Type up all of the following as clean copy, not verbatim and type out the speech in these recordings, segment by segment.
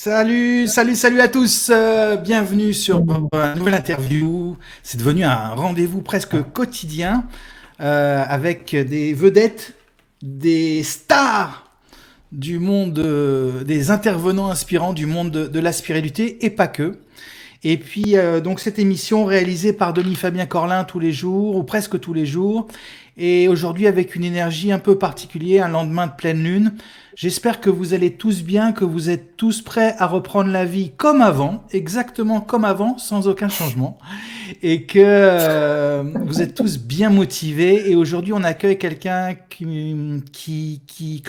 Salut à tous. Bienvenue sur une nouvelle interview. C'est devenu un rendez-vous presque quotidien avec des vedettes, des stars du monde, des intervenants inspirants du monde de la spiritualité et pas que. Et puis donc cette émission réalisée par Denis Fabien Corlin tous les jours ou presque tous les jours. Et aujourd'hui avec une énergie un peu particulière, un lendemain de pleine lune. J'espère que vous allez tous bien, que vous êtes tous prêts à reprendre la vie comme avant, exactement comme avant, sans aucun changement, et que vous êtes tous bien motivés. Et aujourd'hui, on accueille quelqu'un que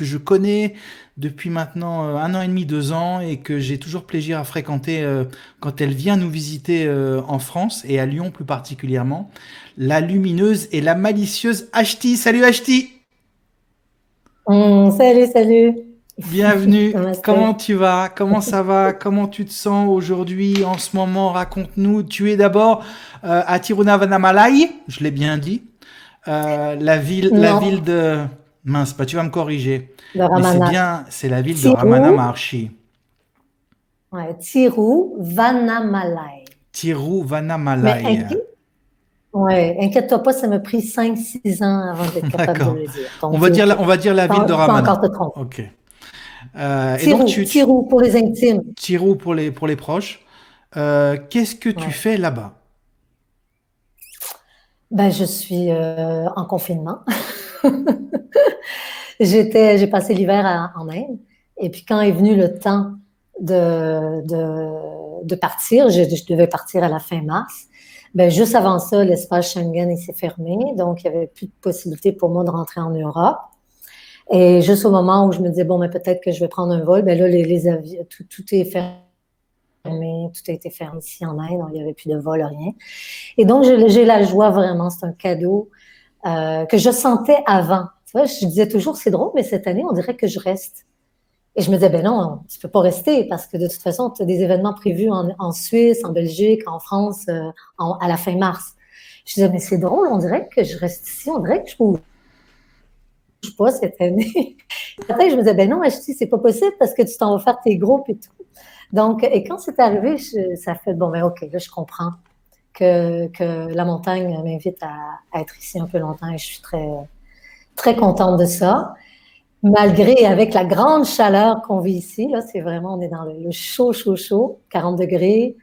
je connais depuis maintenant 1 an et demi, 2 ans, et que j'ai toujours plaisir à fréquenter quand elle vient nous visiter en France, et à Lyon plus particulièrement, la lumineuse et la malicieuse Ashti. Salut Ashti! Salut. Bienvenue. Comment Namaste. tu vas? Comment ça va? Comment tu te sens aujourd'hui, en ce moment? Raconte-nous. Tu es d'abord à Tirunavannamalai, je l'ai bien dit. La Non, ville de... Mince, pas, tu vas me corriger. le Mais c'est Ramana. bien, c'est la ville de Ramana Thiru, Maharshi. ouais, Thiruvannamalai. Mais Tiruvannamalai. inquiète-toi pas, ça m'a pris 5, 6 ans avant d'être capable de D'accord. le dire. Donc, c'est OK. On va dire la ville de Tu peux encore Ramana. te tromper. Ok. Et donc, Thiru pour les intimes. Tiru pour les proches. Qu'est-ce que tu Ouais. fais là-bas? Ben, je suis en confinement. J'ai passé l'hiver en Inde. Et puis, quand est venu le temps de partir, je devais partir à la fin mars. Ben, juste avant ça, l'espace Schengen il s'est fermé. Donc, il n'y avait plus de possibilité pour moi de rentrer en Europe. Et juste au moment où je me disais, bon, mais peut-être que je vais prendre un vol, ben là, les avions, tout est fermé. Tout a été fermé ici en Inde. Il n'y avait plus de vol, rien. Et donc, j'ai la joie vraiment. C'est un cadeau que je sentais avant. Tu vois, je disais toujours, c'est drôle, mais cette année, on dirait que je reste. Et je me disais, ben non, tu peux pas rester parce que de toute façon, tu as des événements prévus en Suisse, en Belgique, en France, à la fin mars. Je disais, mais c'est drôle, on dirait que je reste ici, on dirait que je bouge pas cette année. Après, je me disais, ben non, c'est pas possible parce que tu t'en vas faire tes groupes et tout. Donc, et quand c'est arrivé, ça fait, bon, ben ok, là, je comprends que la montagne m'invite à être ici un peu longtemps et je suis très, très contente de ça. Malgré, avec la grande chaleur qu'on vit ici, là, c'est vraiment, on est dans le chaud, 40 degrés,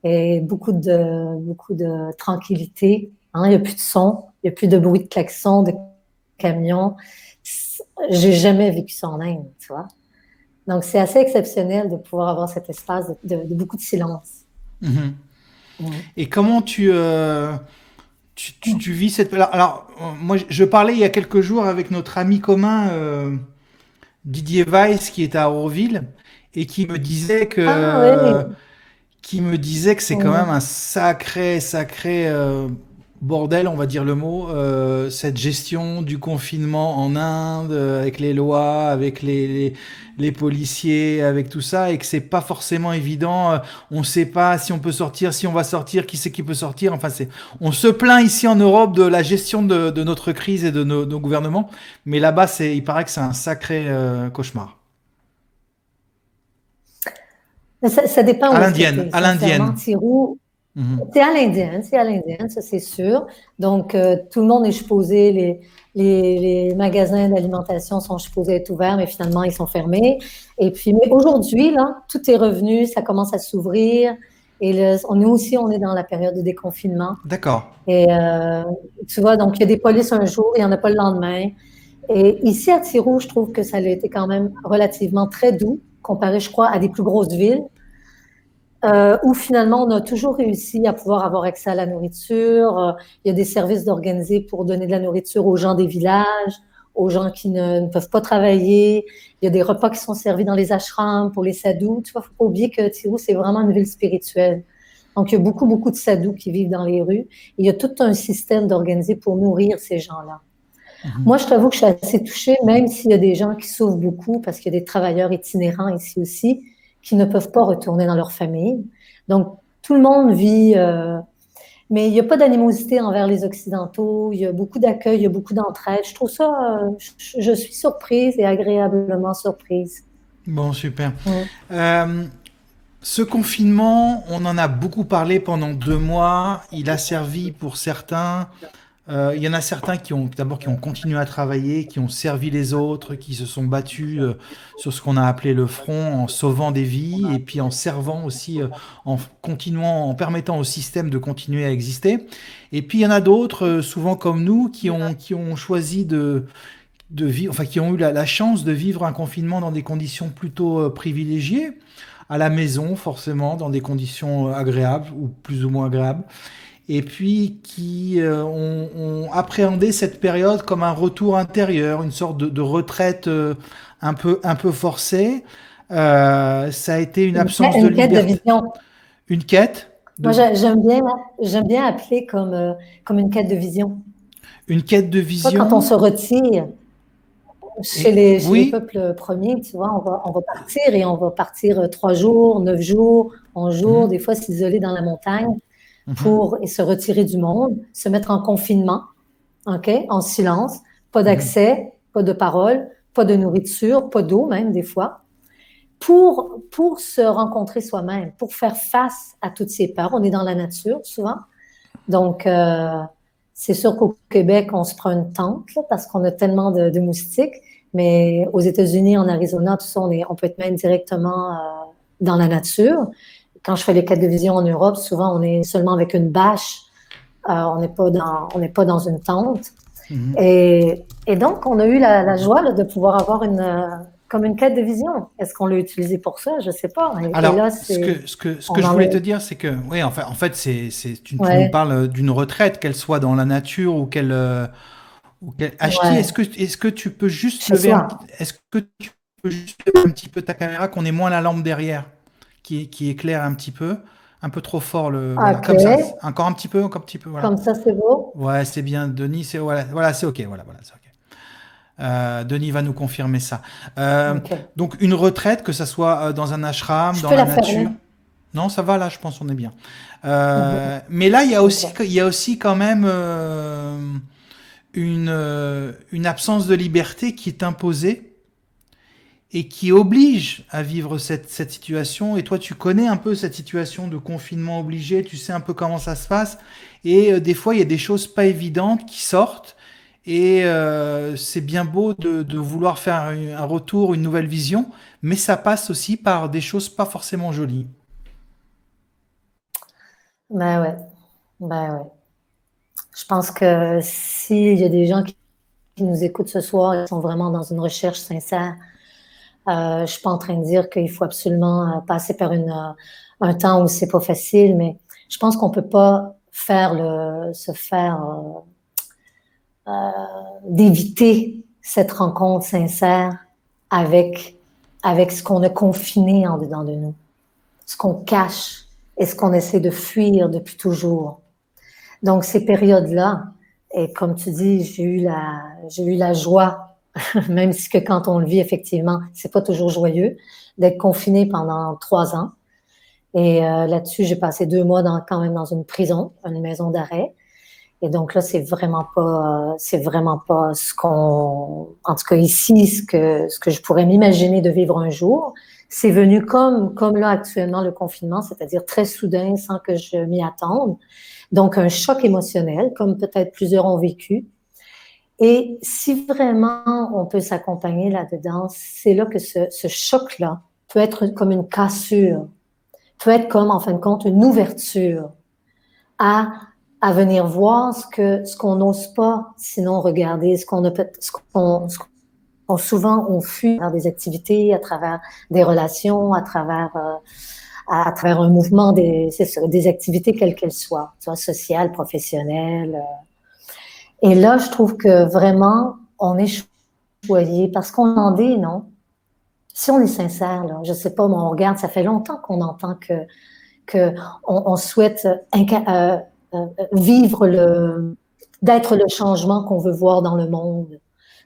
et beaucoup de tranquillité. Hein, il n'y a plus de son, il n'y a plus de bruit de klaxon, de camion. J'ai jamais vécu ça en Inde, tu vois. Donc, c'est assez exceptionnel de pouvoir avoir cet espace de beaucoup de silence. Mhm. Ouais. Et comment tu vis cette... moi, je parlais il y a quelques jours avec notre ami commun Didier Weiss qui est à Auroville et Ah oui. qui me disait que c'est quand même un sacré bordel, on va dire le mot, cette gestion du confinement en Inde, avec les lois, avec les policiers, avec tout ça, et que c'est pas forcément évident. On sait pas si on peut sortir, si on va sortir, qui c'est qui peut sortir. Enfin, on se plaint ici en Europe de la gestion de notre crise et de nos gouvernements, mais là-bas, il paraît que c'est un sacré cauchemar. Ça dépend où est-ce que tu es. À Sincèrement, l'indienne. Tirou, Mhm. c'est à l'indienne, ça c'est sûr. Donc, tout le monde est supposé, les magasins d'alimentation sont supposés être ouverts, mais finalement, ils sont fermés. Et puis, mais aujourd'hui, là, tout est revenu, ça commence à s'ouvrir. Et nous aussi, on est dans la période de déconfinement. D'accord. Et tu vois, donc, il y a des polices un jour, il n'y en a pas le lendemain. Et ici, à Tirou, je trouve que ça a été quand même relativement très doux, comparé, je crois, à des plus grosses villes où finalement on a toujours réussi à pouvoir avoir accès à la nourriture. Il y a des services d'organiser pour donner de la nourriture aux gens des villages, aux gens qui ne peuvent pas travailler. Il y a des repas qui sont servis dans les ashrams pour les sadhus. Tu vois, faut pas oublier que Tirou, c'est vraiment une ville spirituelle. Donc, il y a beaucoup de sadhus qui vivent dans les rues. Et il y a tout un système d'organiser pour nourrir ces gens-là. Mhm. Moi, je t'avoue que je suis assez touchée, même s'il y a des gens qui souffrent beaucoup, parce qu'il y a des travailleurs itinérants ici aussi, qui ne peuvent pas retourner dans leur famille. Donc, tout le monde vit, mais il n'y a pas d'animosité envers les Occidentaux, il y a beaucoup d'accueil, il y a beaucoup d'entraide. Je trouve ça, je suis surprise et agréablement surprise. Bon, super. Mm. Euh, Ce confinement, on en a beaucoup parlé pendant 2 mois. Il a servi pour certains. Il y en a certains qui ont d'abord qui ont continué à travailler, qui ont servi les autres, qui se sont battus sur ce qu'on a appelé le front, en sauvant des vies et puis en servant aussi, en continuant, en permettant au système de continuer à exister. Et puis il y en a d'autres, souvent comme nous, qui ont choisi de vivre, enfin qui ont eu la chance de vivre un confinement dans des conditions plutôt privilégiées, à la maison forcément, dans des conditions agréables ou plus ou moins agréables, et puis qui ont appréhendé cette période comme un retour intérieur, une sorte de retraite un peu forcée. Ça a été une absence de Une quête de liberté, vision. une quête Moi, de, j'aime bien appeler comme une quête de vision. une quête de Tu vois, quand on vision. se retire Et chez les oui. peuples premiers, tu vois, on va partir et on va partir 3 jours, 9 jours, 11 jours, Mhm, des fois s'isoler dans la montagne mhm, et se retirer du monde, se mettre en confinement, OK, en silence, pas mhm, d'accès, pas de parole, pas de nourriture, pas d'eau même des fois, pour se rencontrer soi-même, pour faire face à toutes ces peurs. On est dans la nature souvent. Donc, c'est sûr qu'au Québec, on se prend une tente là, parce qu'on a tellement de moustiques. Mais aux États-Unis, en Arizona, tout ça, on peut être même directement dans la nature. Quand je fais les quêtes de vision en Europe, souvent, on est seulement avec une bâche. On n'est pas dans une tente. mhm. Et donc, on a eu la joie là, de pouvoir avoir comme une quête de vision. Est-ce qu'on l'a utilisé pour ça? Je ne sais pas. Et Alors, là, ce que on je en a, voulais te dire, c'est que, oui, en fait, tu nous ouais, parles d'une retraite, qu'elle soit dans la nature ou qu'elle HT. ouais, Est-ce que tu peux juste chez lever soi. est-ce que tu peux juste lever un petit peu ta caméra, qu'on ait moins la lampe derrière, qui éclaire un peu trop fort voilà, OK. comme ça. Encore un petit peu, voilà. Comme ça, c'est beau. Ouais, c'est bien, Denis, voilà, c'est ok, voilà, c'est ok. Denis va nous confirmer ça. Euh, OK. donc une retraite, que ça soit dans un ashram, Je dans peux la la fermer. nature. Non, ça va là, je pense on est bien. Mhm. Mais là, OK. il y a aussi quand même une absence de liberté qui est imposée et qui oblige à vivre cette situation. Et toi, tu connais un peu cette situation de confinement obligé, tu sais un peu comment ça se passe. Et des fois, il y a des choses pas évidentes qui sortent. Et c'est bien beau de vouloir faire un retour, une nouvelle vision, mais ça passe aussi par des choses pas forcément jolies. Ben ouais. Ben ouais. Je pense que s'il y a des gens qui nous écoutent ce soir, ils sont vraiment dans une recherche sincère. Je suis pas en train de dire qu'il faut absolument passer par un temps où c'est pas facile, mais je pense qu'on peut pas se faire d'éviter cette rencontre sincère avec avec ce qu'on a confiné en dedans de nous, ce qu'on cache et ce qu'on essaie de fuir depuis toujours. Donc ces périodes-là, et comme tu dis, j'ai eu la joie, même si que quand on le vit effectivement, c'est pas toujours joyeux, d'être confiné pendant 3 ans. Et là-dessus, j'ai passé 2 mois quand même dans une prison, une maison d'arrêt. Et donc là, c'est vraiment pas en tout cas ici, ce que je pourrais m'imaginer de vivre un jour. C'est venu comme là actuellement le confinement, c'est-à-dire très soudain, sans que je m'y attende. Donc un choc émotionnel, comme peut-être plusieurs ont vécu. Et si vraiment on peut s'accompagner là-dedans, c'est là que ce choc-là peut être comme une cassure, peut être comme, en fin de compte, une ouverture à, à venir voir ce qu'on n'ose pas sinon regarder, ce qu'on souvent on fuit à travers des activités, à travers des relations, à travers un mouvement, c'est ça, des activités quelles qu'elles soient, tu vois, sociales, professionnelles. Et là, je trouve que vraiment, on est choyé parce qu'on en est, non? Si on est sincère, là, je sais pas, mais on regarde, ça fait longtemps qu'on entend que on souhaite vivre d'être le changement qu'on veut voir dans le monde.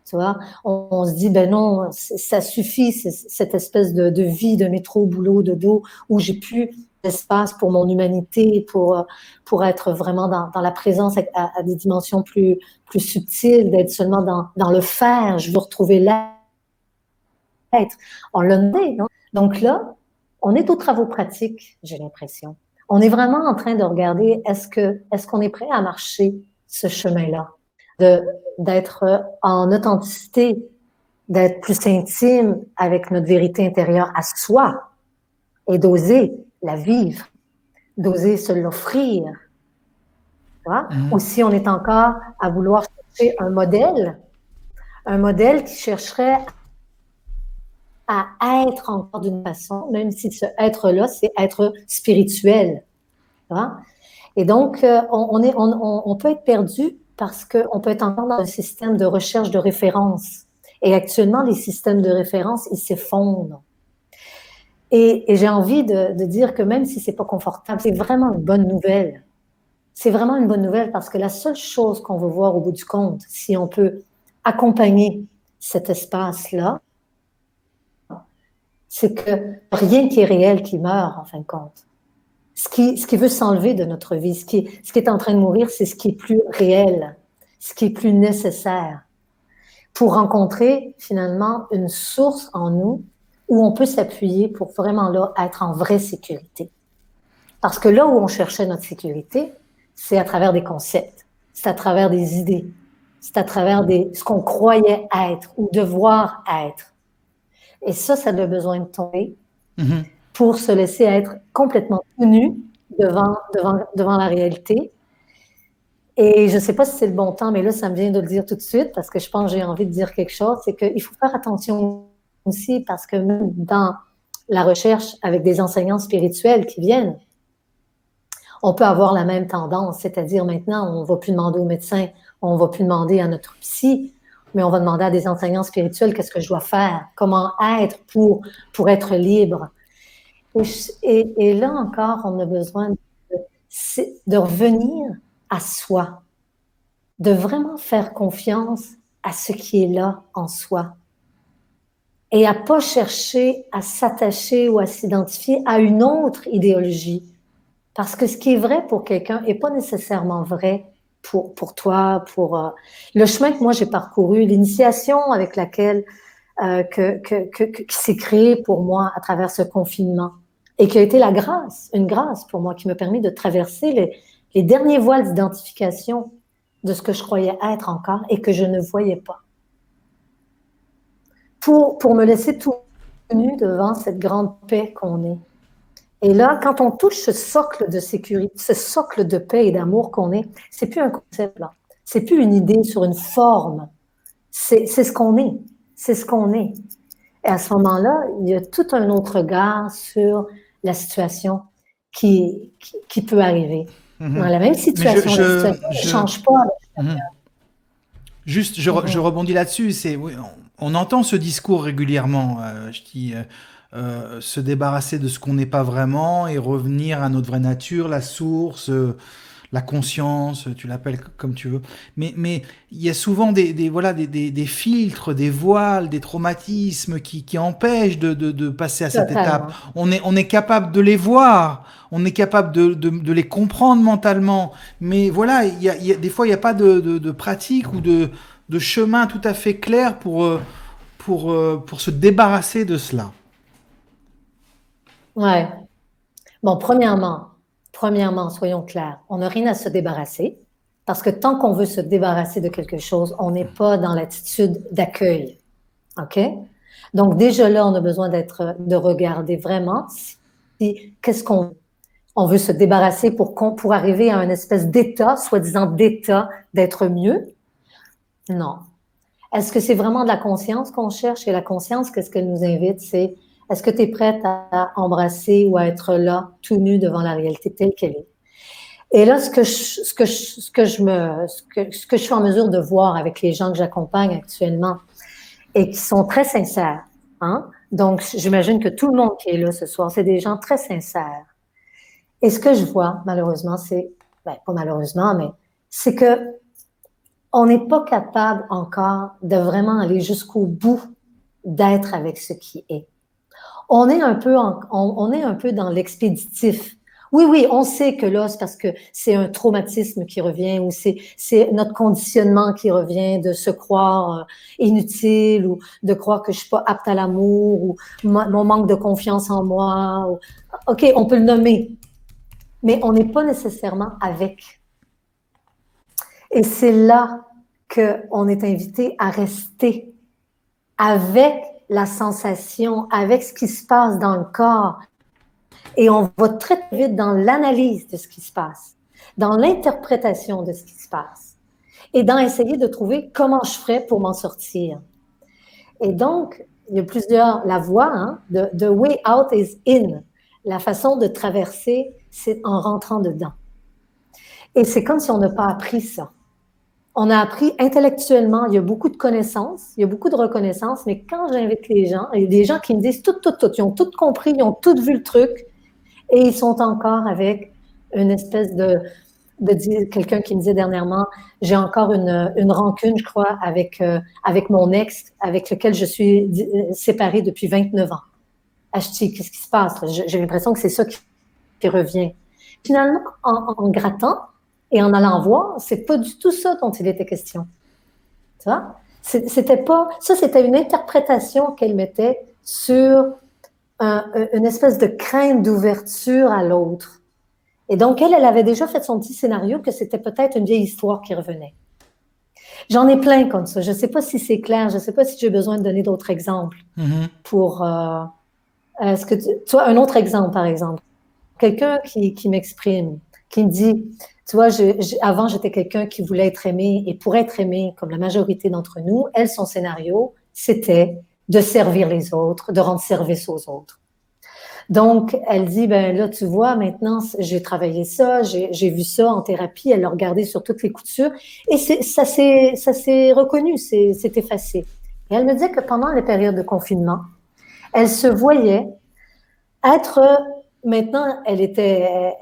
Tu vois, on se dit, ben non, ça suffit, cette espèce de vie de métro, boulot, de dos, où j'ai plus d'espace pour mon humanité, pour être vraiment dans la présence à des dimensions plus subtiles, d'être seulement dans le faire. Je veux retrouver l'être. On l'a nommé, non? Donc là, On est aux travaux pratiques, j'ai l'impression. On est vraiment en train de regarder est-ce qu'on est prêt à marcher ce chemin-là, d'être en authenticité, d'être plus intime avec notre vérité intérieure à soi et d'oser la vivre, d'oser se l'offrir. Ou si on est encore à vouloir chercher un modèle qui chercherait à être encore d'une façon, même si ce être-là, c'est être spirituel. Et donc, on peut être perdu parce qu'on peut être encore dans un système de recherche de référence. Et actuellement, les systèmes de référence, ils s'effondrent. Et j'ai envie de dire que même si c'est pas confortable, c'est vraiment une bonne nouvelle. C'est vraiment une bonne nouvelle parce que la seule chose qu'on veut voir au bout du compte, si on peut accompagner cet espace-là, c'est que rien qui est réel qui meurt, en fin de compte. Ce qui veut s'enlever de notre vie, ce qui est en train de mourir, c'est ce qui est plus réel, ce qui est plus nécessaire pour rencontrer finalement une source en nous où on peut s'appuyer pour vraiment là être en vraie sécurité. Parce que là où on cherchait notre sécurité, c'est à travers des concepts, c'est à travers des idées, c'est à travers ce qu'on croyait être ou devoir être. Et ça a besoin de tomber pour se laisser être complètement nu devant la réalité. Et je ne sais pas si c'est le bon temps, mais là, ça me vient de le dire tout de suite parce que je pense que j'ai envie de dire quelque chose, c'est qu'il faut faire attention aussi parce que même dans la recherche avec des enseignants spirituels qui viennent, on peut avoir la même tendance, c'est-à-dire maintenant, on ne va plus demander aux médecins, on ne va plus demander à notre psy, mais on va demander à des enseignants spirituels qu'est-ce que je dois faire, comment être pour être libre. Et là encore, on a besoin de revenir à soi, de vraiment faire confiance à ce qui est là en soi et à ne pas chercher à s'attacher ou à s'identifier à une autre idéologie. Parce que ce qui est vrai pour quelqu'un n'est pas nécessairement vrai pour toi, pour le chemin que moi j'ai parcouru, l'initiation avec laquelle qui s'est créée pour moi à travers ce confinement et qui a été une grâce pour moi qui m'a permis de traverser les derniers voiles d'identification de ce que je croyais être encore et que je ne voyais pas. Pour me laisser tout nu devant cette grande paix qu'on est. Et là, quand on touche ce socle de sécurité, ce socle de paix et d'amour qu'on est, c'est plus un concept, là. C'est plus une idée sur une forme. C'est ce qu'on est. C'est ce qu'on est. Et à ce moment-là, il y a tout un autre regard sur la situation qui peut arriver. Dans la même situation, la situation ne change pas. Juste, je rebondis là-dessus. Oui, on entend ce discours régulièrement. Je dis se débarrasser de ce qu'on n'est pas vraiment et revenir à notre vraie nature, la source, la conscience, tu l'appelles comme tu veux. Mais il y a souvent des filtres, des voiles, des traumatismes qui empêchent de passer à cette étape. On est capable de les voir, on est capable de les comprendre mentalement. Mais voilà, des fois, il n'y a pas de pratique ou de chemin tout à fait clair pour se débarrasser de cela. Ouais. Bon, premièrement, soyons clairs, on n'a rien à se débarrasser parce que tant qu'on veut se débarrasser de quelque chose, on n'est pas dans l'attitude d'accueil. OK? Donc, déjà là, on a besoin de regarder vraiment qu'est-ce qu'on veut. On veut se débarrasser pour arriver à une espèce d'état, soi-disant d'état, d'être mieux? Non. Est-ce que c'est vraiment de la conscience qu'on cherche? Et la conscience, qu'est-ce qu'elle nous invite? C'est est-ce que tu es prête à embrasser ou à être là, tout nu devant la réalité telle qu'elle est? Et là, ce que je suis en mesure de voir avec les gens que j'accompagne actuellement et qui sont très sincères, hein? Donc, j'imagine que tout le monde qui est là ce soir, c'est des gens très sincères. Et ce que je vois, malheureusement, pas malheureusement, mais c'est que on n'est pas capable encore de vraiment aller jusqu'au bout d'être avec ce qui est. On est un peu dans l'expéditif, Oui, oui, on sait que là, c'est parce que c'est un traumatisme qui revient ou c'est notre conditionnement qui revient de se croire inutile ou de croire que je suis pas apte à l'amour ou mon manque de confiance en moi. OK, on peut le nommer, mais on n'est pas nécessairement avec. Et c'est là qu'on est invité à rester avec la sensation, avec ce qui se passe dans le corps. Et on va très vite dans l'analyse de ce qui se passe, dans l'interprétation de ce qui se passe, et dans essayer de trouver comment je ferais pour m'en sortir. Et donc, il y a plusieurs, la voie, hein, the way out is in. La façon de traverser, c'est en rentrant dedans. Et c'est comme si on n'a pas appris ça. On a appris intellectuellement, il y a beaucoup de connaissances, il y a beaucoup de reconnaissance, mais quand j'invite les gens, il y a des gens qui me disent tout, ils ont tout compris, ils ont tout vu le truc, et ils sont encore avec une espèce de quelqu'un qui me disait dernièrement, j'ai encore une rancune, je crois, avec mon ex, avec lequel je suis séparée depuis 29 ans. Ah, je dis, qu'est-ce qui se passe? J'ai l'impression que c'est ça qui revient. Finalement, en grattant et en allant voir, c'est pas du tout ça dont il était question. Tu vois? C'était pas, ça, c'était une interprétation qu'elle mettait sur une espèce de crainte d'ouverture à l'autre. Et donc, elle avait déjà fait son petit scénario que c'était peut-être une vieille histoire qui revenait. J'en ai plein comme ça. Je ne sais pas si c'est clair. Je ne sais pas si j'ai besoin de donner d'autres exemples pour... est-ce que tu vois, un autre exemple, par exemple. Quelqu'un qui m'exprime, qui me dit, tu vois, avant, j'étais quelqu'un qui voulait être aimé, et pour être aimé, comme la majorité d'entre nous, elle, son scénario, c'était de servir les autres, de rendre service aux autres. Donc, elle dit, ben là, tu vois, maintenant, j'ai travaillé ça, j'ai vu ça en thérapie, elle l'a regardé sur toutes les coutures, et ça s'est reconnu, c'est effacé. Et elle me dit que pendant les périodes de confinement, elle se voyait être, maintenant, elle était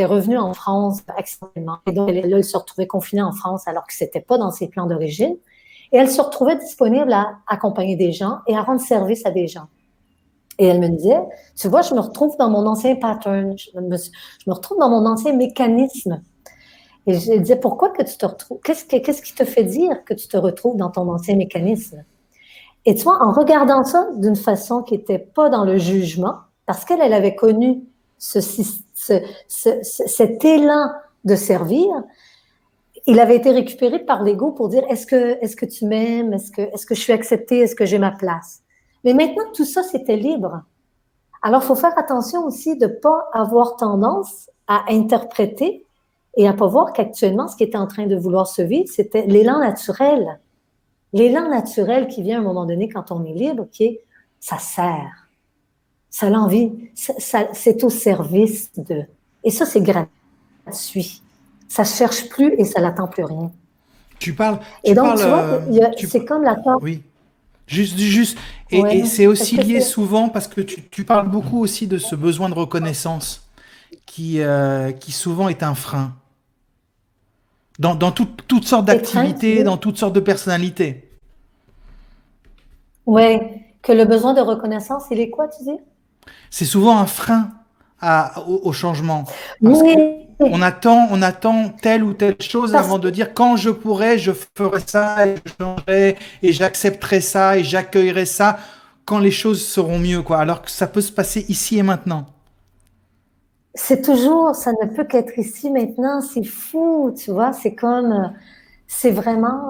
revenue en France accidentellement, et donc là, elle se retrouvait confinée en France alors que c'était pas dans ses plans d'origine, et elle se retrouvait disponible à accompagner des gens et à rendre service à des gens. Et elle me disait, tu vois, je me retrouve dans mon ancien pattern, je me retrouve dans mon ancien mécanisme. Et je disais, pourquoi que tu te retrouves? Qu'est-ce qui te fait dire que tu te retrouves dans ton ancien mécanisme? Et tu vois, en regardant ça d'une façon qui n'était pas dans le jugement, parce qu'elle avait connu cet élan de servir, il avait été récupéré par l'ego pour dire, est-ce que tu m'aimes? Est-ce que je suis acceptée? Est-ce que j'ai ma place? Mais maintenant, tout ça, c'était libre. Alors, il faut faire attention aussi de ne pas avoir tendance à interpréter et à ne pas voir qu'actuellement, ce qui était en train de vouloir se vivre, c'était l'élan naturel. L'élan naturel qui vient à un moment donné quand on est libre, qui est « ça sert ». Ça a l'envie, c'est au service de... Et ça, c'est gratuit. Ça ne cherche plus et ça n'attend plus rien. Tu parles... Et donc, tu vois, c'est comme la part... Oui. Juste. Ouais. Et c'est aussi lié souvent parce que tu parles beaucoup aussi de ce besoin de reconnaissance qui souvent est un frein. Dans toutes sortes d'activités, dans toutes sortes de personnalités. Oui, que le besoin de reconnaissance, il est quoi, tu dis? C'est souvent un frein au changement. Parce Oui. on attend telle ou telle chose avant de dire quand je pourrai, je ferai ça et je changerai et j'accepterai ça et j'accueillerai ça quand les choses seront mieux, quoi. Alors que ça peut se passer ici et maintenant. C'est toujours, ça ne peut qu'être ici maintenant. C'est fou, tu vois. C'est comme, c'est vraiment,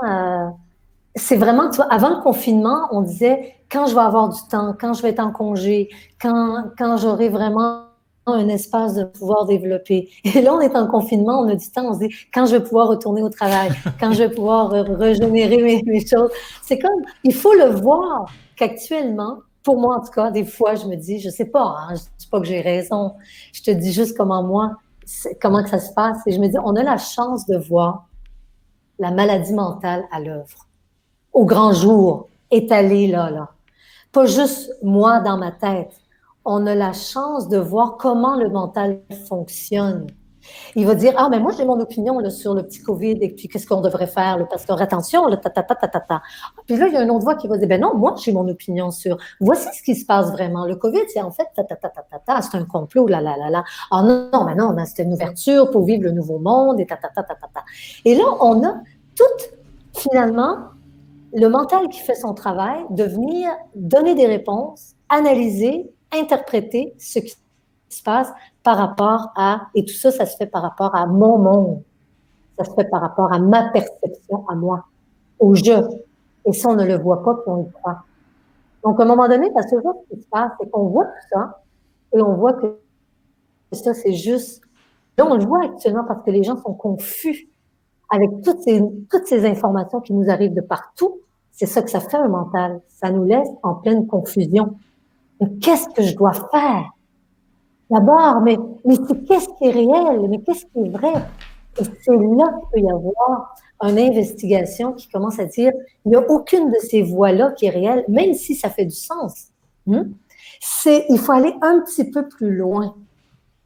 tu vois, avant le confinement, on disait quand je vais avoir du temps, quand je vais être en congé, quand j'aurai vraiment un espace de pouvoir développer. Et là, on est en confinement, on a du temps, on se dit quand je vais pouvoir retourner au travail, quand je vais pouvoir régénérer mes choses. C'est comme, il faut le voir qu'actuellement, pour moi en tout cas, des fois, je me dis, je sais pas, hein, je dis pas que j'ai raison, je te dis juste comment que ça se passe. Et je me dis, on a la chance de voir la maladie mentale à l'œuvre, au grand jour, étalée là. Pas juste moi dans ma tête. On a la chance de voir comment le mental fonctionne. Il va dire, ah, mais moi, j'ai mon opinion là, sur le petit COVID et puis qu'est-ce qu'on devrait faire, le pasteur, attention, là, ta. Puis là, il y a une autre voix qui va dire, ben non, moi, j'ai mon opinion sur, voici ce qui se passe vraiment. Le COVID, c'est en fait, c'est un complot, là. Ah non, mais non, c'est une ouverture pour vivre le nouveau monde et ta. Et là, on a tout, finalement, le mental qui fait son travail de venir donner des réponses, analyser, interpréter ce qui se passe par rapport à, et tout ça, ça se fait par rapport à mon monde. Ça se fait par rapport à ma perception à moi, au je. Et ça, on ne le voit pas, puis on y croit. Donc, à un moment donné, parce que ce qui se passe, c'est qu'on voit tout ça, et on voit que ça, c'est juste... Là, on le voit actuellement parce que les gens sont confus avec toutes ces informations qui nous arrivent de partout. C'est ça que ça fait, un mental. Ça nous laisse en pleine confusion. Mais qu'est-ce que je dois faire? D'abord, mais qu'est-ce qui est réel? Mais qu'est-ce qui est vrai? Et c'est là qu'il peut y avoir une investigation qui commence à dire, il n'y a aucune de ces voies-là qui est réelle, même si ça fait du sens. Il faut aller un petit peu plus loin.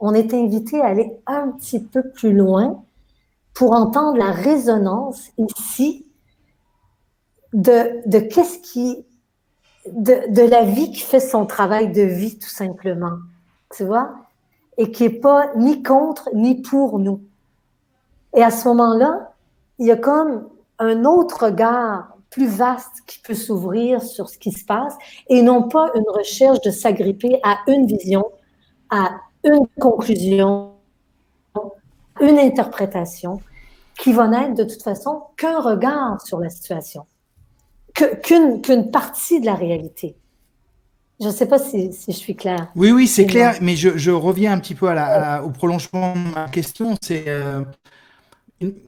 On est invité à aller un petit peu plus loin pour entendre la résonance ici de qu'est-ce qui... de la vie qui fait son travail de vie, tout simplement. Tu vois? Et qui n'est pas ni contre ni pour nous. Et à ce moment-là, il y a comme un autre regard plus vaste qui peut s'ouvrir sur ce qui se passe et non pas une recherche de s'agripper à une vision, à une conclusion, une interprétation qui va n'être de toute façon qu'un regard sur la situation, qu'une partie de la réalité. Je ne sais pas si je suis claire. Oui, c'est clair, mais je reviens un petit peu au prolongement de ma question. C'est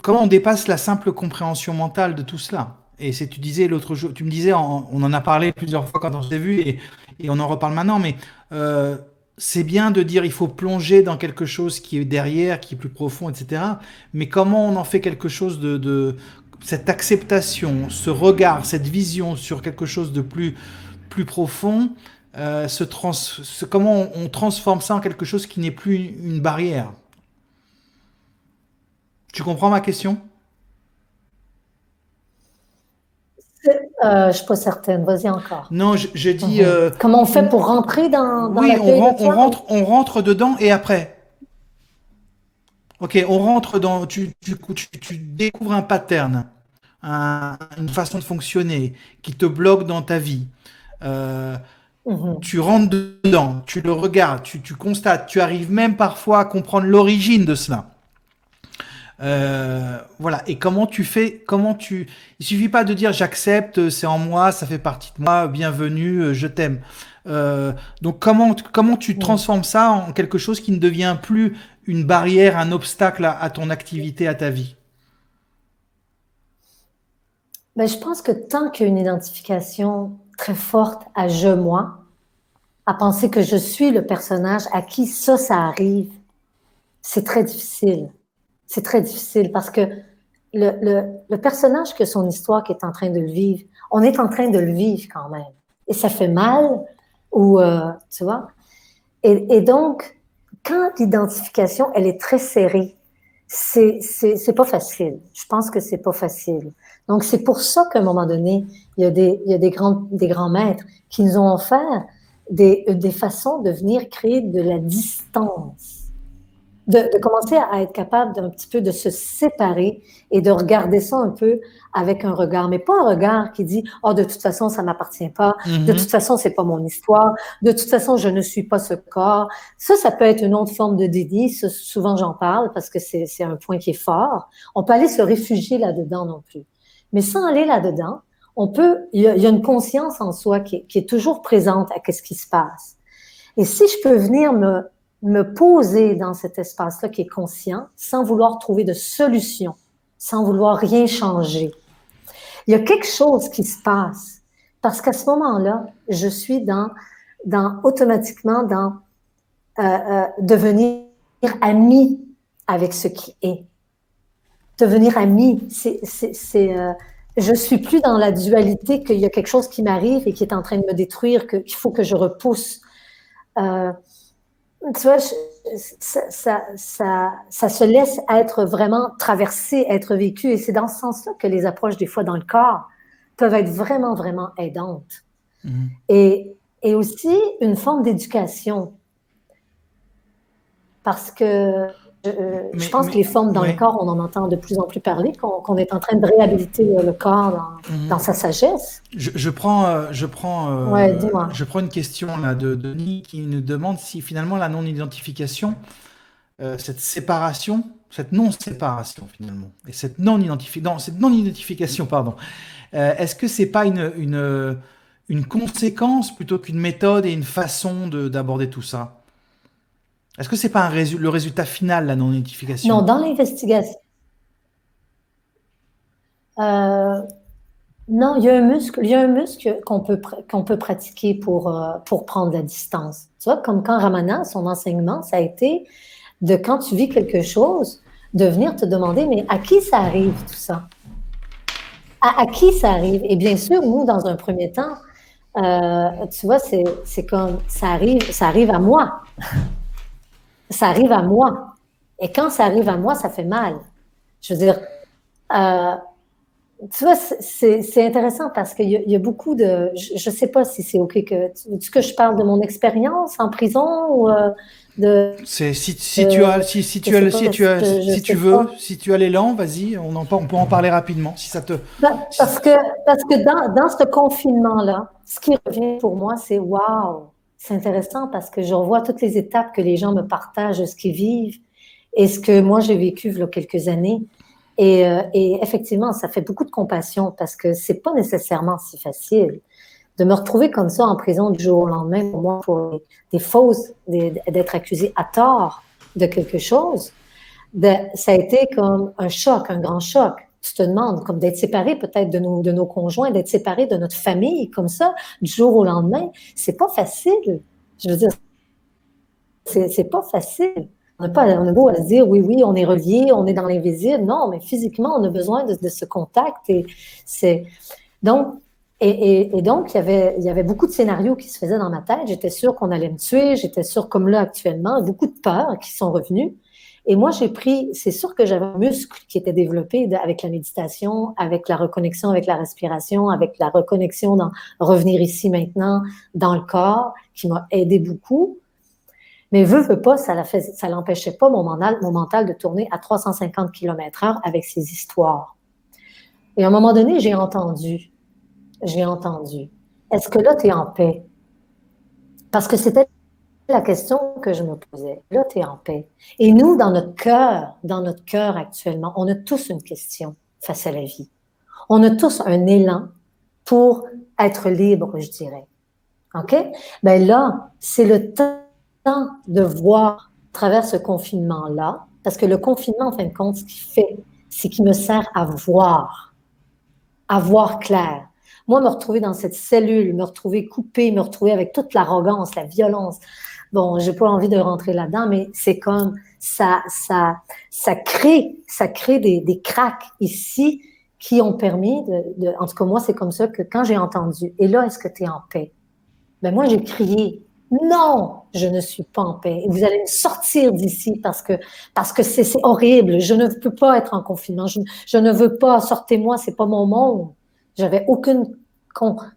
comment on dépasse la simple compréhension mentale de tout cela? Et tu disais l'autre jour, tu me disais, on en a parlé plusieurs fois quand on s'est vu, et on en reparle maintenant, mais c'est bien de dire il faut plonger dans quelque chose qui est derrière, qui est plus profond, etc. Mais comment on en fait quelque chose de cette acceptation, ce regard, cette vision sur quelque chose de plus profond, comment on transforme ça en quelque chose qui n'est plus une barrière? Tu comprends ma question? Je ne suis pas certaine. Vas-y encore. Non, je dis... comment on fait pour rentrer dans oui, l'accueil de toi? on rentre dedans et après. Ok, on rentre dans... Tu découvres un pattern, une façon de fonctionner qui te bloque dans ta vie. Tu rentres dedans, tu le regardes, tu constates, tu arrives même parfois à comprendre l'origine de cela. Voilà. Et comment tu fais, il suffit pas de dire j'accepte, c'est en moi, ça fait partie de moi, bienvenue, je t'aime. Donc comment tu transformes ça en quelque chose qui ne devient plus une barrière, un obstacle à ton activité, à ta vie? Ben, je pense que tant qu'il y a une identification très forte à je, moi, à penser que je suis le personnage à qui ça arrive, c'est très difficile. C'est très difficile parce que le personnage qui a son histoire qui est en train de le vivre, on est en train de le vivre quand même. Et ça fait mal, ou tu vois. Et donc, quand l'identification, elle est très serrée, c'est pas facile. Je pense que c'est pas facile. Donc, c'est pour ça qu'à un moment donné, il y a des grands maîtres qui nous ont offert des façons de venir créer de la distance. De commencer à être capable d'un petit peu de se séparer et de regarder ça un peu avec un regard, mais pas un regard qui dit « Oh, de toute façon, ça m'appartient pas. De toute façon, c'est pas mon histoire. De toute façon, je ne suis pas ce corps. » Ça peut être une autre forme de déni. Ça, souvent, j'en parle parce que c'est un point qui est fort. On peut aller se réfugier là-dedans non plus. Mais sans aller là-dedans, il y a une conscience en soi qui est toujours présente à ce qui se passe. Et si je peux venir me poser dans cet espace-là qui est conscient, sans vouloir trouver de solution, sans vouloir rien changer. Il y a quelque chose qui se passe, parce qu'à ce moment-là, je suis automatiquement dans devenir ami avec ce qui est. Devenir ami, je suis plus dans la dualité qu'il y a quelque chose qui m'arrive et qui est en train de me détruire, qu'il faut que je repousse. Tu vois, ça se laisse être vraiment traversé, être vécu. Et c'est dans ce sens-là que les approches, des fois, dans le corps, peuvent être vraiment, vraiment aidantes. Mhm. Et aussi une forme d'éducation. Parce que je pense que les formes dans le Ouais. corps, on en entend de plus en plus parler, qu'on est en train de réhabiliter le corps dans Mhm. sa sagesse. Ouais, dis-moi. Je prends une question là de Denis qui nous demande si finalement la non-identification, cette non-séparation finalement, et cette non-identification, pardon, est-ce que c'est pas une conséquence plutôt qu'une méthode et une façon d'aborder tout ça? Est-ce que c'est pas le résultat final, la non-identification? Non, dans l'investigation, euh, non, il y a un muscle qu'on peut pratiquer pour prendre la distance. Tu vois, comme quand Ramana, son enseignement, ça a été de quand tu vis quelque chose, de venir te demander, mais à qui ça arrive tout ça? À qui ça arrive? Et bien sûr, nous, dans un premier temps, tu vois, c'est comme ça arrive à moi. Ça arrive à moi. Et quand ça arrive à moi, ça fait mal. Je veux dire, euh, tu vois, c'est intéressant parce qu'il y a beaucoup de. Je ne sais pas si c'est OK veux-tu que je parle de mon expérience en prison ou Si tu as, je sais pas, je si tu sais veux, pas. si tu as l'élan, vas-y, on peut en parler rapidement. Si ça te, si- Parce que dans ce confinement-là, ce qui revient pour moi, c'est waouh, c'est intéressant parce que je revois toutes les étapes que les gens me partagent, ce qu'ils vivent et ce que moi j'ai vécu il y a quelques années. Et effectivement, ça fait beaucoup de compassion parce que c'est pas nécessairement si facile de me retrouver comme ça en prison du jour au lendemain pour moi pour des fausses, d'être accusé à tort de quelque chose. Ça a été comme un choc, un grand choc. Tu te demandes, comme d'être séparé peut-être de nos conjoints, d'être séparé de notre famille, comme ça, du jour au lendemain. C'est pas facile. Je veux dire, c'est pas facile. On a beau à se dire, oui, oui, on est reliés, on est dans l'invisible. Non, mais physiquement, on a besoin de ce contact. Et c'est, donc, et donc, il y avait beaucoup de scénarios qui se faisaient dans ma tête. J'étais sûre qu'on allait me tuer. J'étais sûre, comme là actuellement, beaucoup de peurs qui sont revenues. Et moi, c'est sûr que j'avais un muscle qui était développé avec la méditation, avec la reconnexion avec la respiration, avec la reconnexion dans revenir ici maintenant, dans le corps, qui m'a aidé beaucoup. Mais veut pas, ça l'empêchait pas mon mental de tourner à 350 km/h avec ses histoires. Et à un moment donné, j'ai entendu. Est-ce que là, tu es en paix? Parce que c'était la question que je me posais. Là, tu es en paix. Et nous, dans notre cœur actuellement, on a tous une question face à la vie. On a tous un élan pour être libre, je dirais. OK? Ben là, c'est le temps de voir à travers ce confinement-là, parce que le confinement, en fin de compte, ce qu'il fait, c'est qu'il me sert à voir clair. Moi, me retrouver dans cette cellule, me retrouver coupée, me retrouver avec toute l'arrogance, la violence. Bon, j'ai pas envie de rentrer là-dedans, mais c'est comme ça crée des cracks ici qui ont permis en tout cas, moi, c'est comme ça que quand j'ai entendu, et là, est-ce que tu es en paix? Ben moi, j'ai crié, non, je ne suis pas en paix. Et vous allez me sortir d'ici parce que c'est horrible. Je ne peux pas être en confinement. Je ne veux pas. Sortez-moi, c'est pas mon monde. J'avais aucune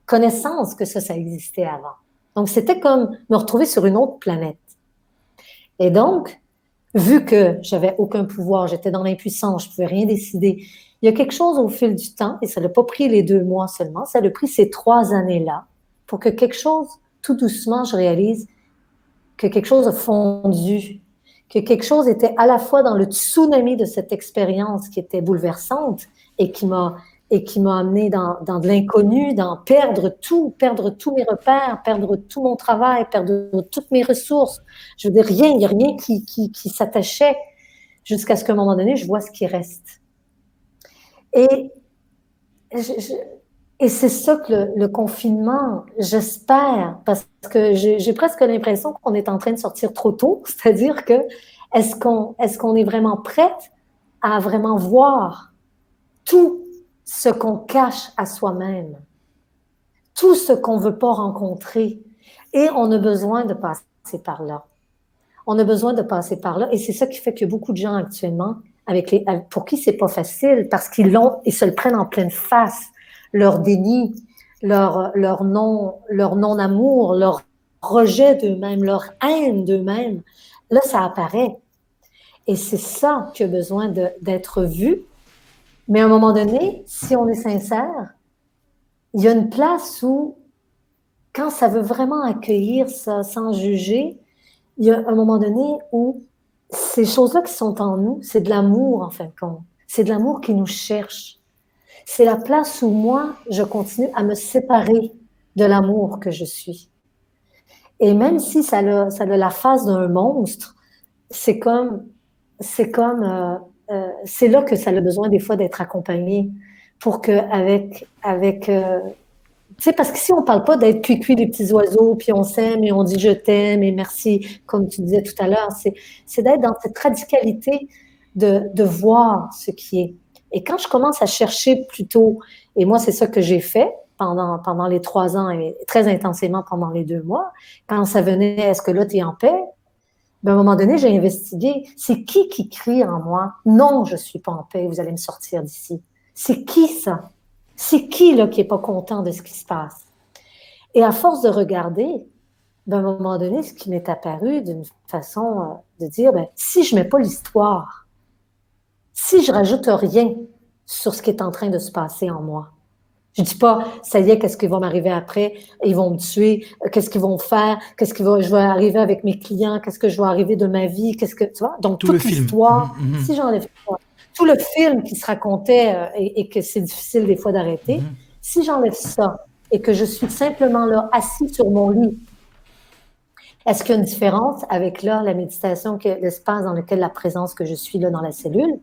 connaissance que ça existait avant. Donc, c'était comme me retrouver sur une autre planète. Et donc, vu que j'avais aucun pouvoir, j'étais dans l'impuissance, je pouvais rien décider, il y a quelque chose au fil du temps, et ça n'a pas pris les 2 mois seulement, ça a pris ces 3 années-là pour que quelque chose, tout doucement, je réalise que quelque chose a fondu, que quelque chose était à la fois dans le tsunami de cette expérience qui était bouleversante et qui m'a amené dans de l'inconnu, dans perdre tous mes repères, perdre tout mon travail, perdre toutes mes ressources. Je veux dire, rien, il n'y a rien qui s'attachait jusqu'à ce qu'à un moment donné, je vois ce qui reste. Et je, et c'est ça que le confinement, j'espère, parce que j'ai presque l'impression qu'on est en train de sortir trop tôt, c'est-à-dire que est-ce qu'on est vraiment prête à vraiment voir tout ce qu'on cache à soi-même, tout ce qu'on ne veut pas rencontrer, et on a besoin de passer par là. On a besoin de passer par là. Et c'est ça qui fait que beaucoup de gens actuellement, pour qui c'est pas facile, parce ils se le prennent en pleine face, leur déni, leur non-amour, leur rejet d'eux-mêmes, leur haine d'eux-mêmes. Là, ça apparaît. Et c'est ça qui a besoin d'être vu. Mais à un moment donné, si on est sincère, il y a une place où, quand ça veut vraiment accueillir ça sans juger, il y a un moment donné où ces choses-là qui sont en nous, c'est de l'amour en fin de compte. C'est de l'amour qui nous cherche. C'est la place où moi, je continue à me séparer de l'amour que je suis. Et même si ça a la face d'un monstre, c'est là que ça a besoin des fois d'être accompagné pour que tu sais, parce qu'ici, on ne parle pas d'être cuit des petits oiseaux, puis on s'aime et on dit je t'aime et merci, comme tu disais tout à l'heure. C'est d'être dans cette radicalité de voir ce qui est. Et quand je commence à chercher plutôt, et moi, c'est ça que j'ai fait pendant les 3 ans et très intensément pendant les 2 mois, quand ça venait, est-ce que là, tu es en paix? Ben, à un moment donné, j'ai investigué. C'est qui crie en moi? Non, je ne suis pas en paix, vous allez me sortir d'ici. C'est qui ça? C'est qui là qui n'est pas content de ce qui se passe? Et à force de regarder, ben, à un moment donné, ce qui m'est apparu d'une façon de dire, ben, si je ne mets pas l'histoire, si je rajoute rien sur ce qui est en train de se passer en moi, je ne dis pas, ça y est, qu'est-ce qui va m'arriver après? Ils vont me tuer, qu'est-ce qu'ils vont faire? Je vais arriver avec mes clients? Qu'est-ce que je vais arriver de ma vie? Tu vois? Donc, toute l'histoire, si j'enlève tout le film qui se racontait et que c'est difficile des fois d'arrêter, si j'enlève ça et que je suis simplement là, assis sur mon lit, est-ce qu'il y a une différence avec là, la méditation, l'espace dans lequel la présence que je suis là dans la cellule,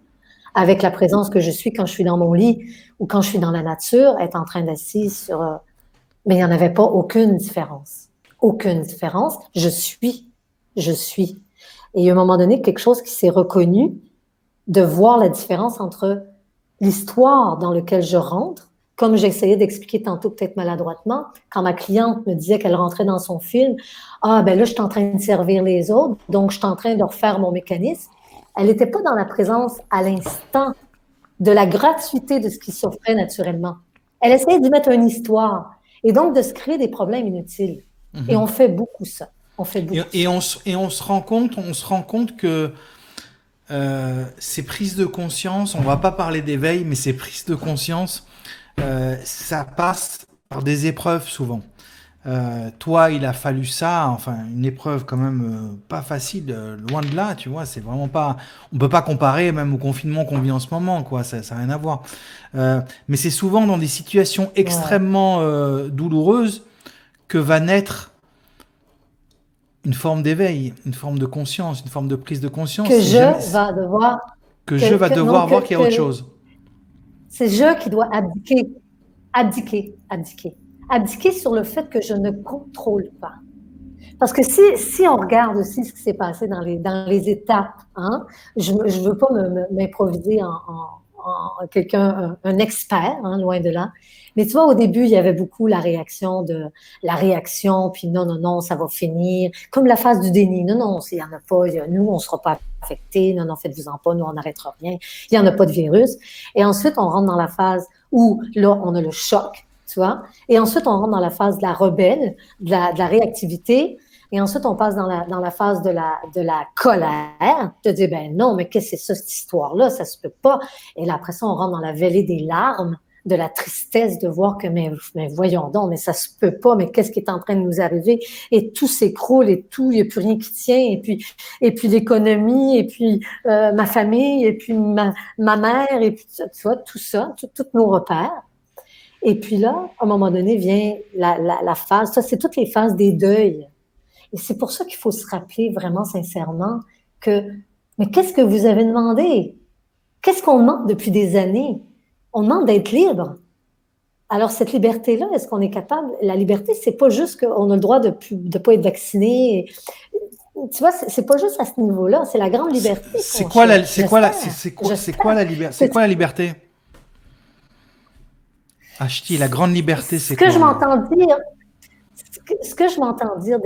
avec la présence que je suis quand je suis dans mon lit ou quand je suis dans la nature, être en train d'assise sur... Mais il n'y en avait pas aucune différence. Aucune différence. Je suis. Et il y a un moment donné, quelque chose qui s'est reconnu, de voir la différence entre l'histoire dans laquelle je rentre, comme j'essayais d'expliquer tantôt peut-être maladroitement, quand ma cliente me disait qu'elle rentrait dans son film, « Ah, ben là, je suis en train de servir les autres, donc je suis en train de refaire mon mécanisme. » Elle n'était pas dans la présence à l'instant de la gratuité de ce qui s'offrait naturellement. Elle essayait d'y mettre une histoire et donc de se créer des problèmes inutiles. Et on fait beaucoup ça. On se rend compte que ces prises de conscience, on va pas parler d'éveil, mais ces prises de conscience, ça passe par des épreuves souvent. Toi, il a fallu ça, enfin une épreuve quand même pas facile, loin de là, tu vois, c'est vraiment pas, on peut pas comparer même au confinement qu'on vit en ce moment, quoi, ça n'a rien à voir. Mais c'est souvent dans des situations extrêmement douloureuses que va naître une forme d'éveil, une forme de conscience, une forme de prise de conscience. Que je vais devoir... je vais devoir voir qu'il y a autre chose. C'est je qui dois abdiquer sur le fait que je ne contrôle pas. Parce que si on regarde aussi ce qui s'est passé dans les étapes, hein, je ne veux pas m'improviser en quelqu'un, un expert, hein, loin de là. Mais tu vois, au début, il y avait beaucoup la réaction, puis non, ça va finir. Comme la phase du déni. Non, il n'y en a pas. Nous, on ne sera pas affectés. Non, faites-vous-en pas. Nous, on n'arrêtera rien. Il n'y en a pas de virus. Et ensuite, on rentre dans la phase où, là, on a le choc, tu vois. Et ensuite, on rentre dans la phase de la rebelle, de la réactivité. Et ensuite, on passe dans la phase de la colère, de dire, ben non, mais qu'est-ce que c'est ça, cette histoire-là? Ça se peut pas. Et là, après ça, on rentre dans la vallée des larmes, de la tristesse de voir que, mais voyons donc, mais ça se peut pas, mais qu'est-ce qui est en train de nous arriver? Et tout s'écroule et tout, il n'y a plus rien qui tient. Et puis l'économie, et puis ma famille, et puis ma mère, et puis tu vois, tout ça, tous nos repères. Et puis là, à un moment donné, vient la phase, ça, c'est toutes les phases des deuils. Et c'est pour ça qu'il faut se rappeler vraiment sincèrement mais qu'est-ce que vous avez demandé? Qu'est-ce qu'on demande depuis des années? On demande d'être libre. Alors, cette liberté-là, est-ce qu'on est capable? La liberté, c'est pas juste qu'on a le droit de pas être vacciné. Tu vois, c'est pas juste à ce niveau-là, c'est la grande liberté. C'est quoi la liberté? Ashti, la grande liberté, c'est quoi? Ce que je m'entends dire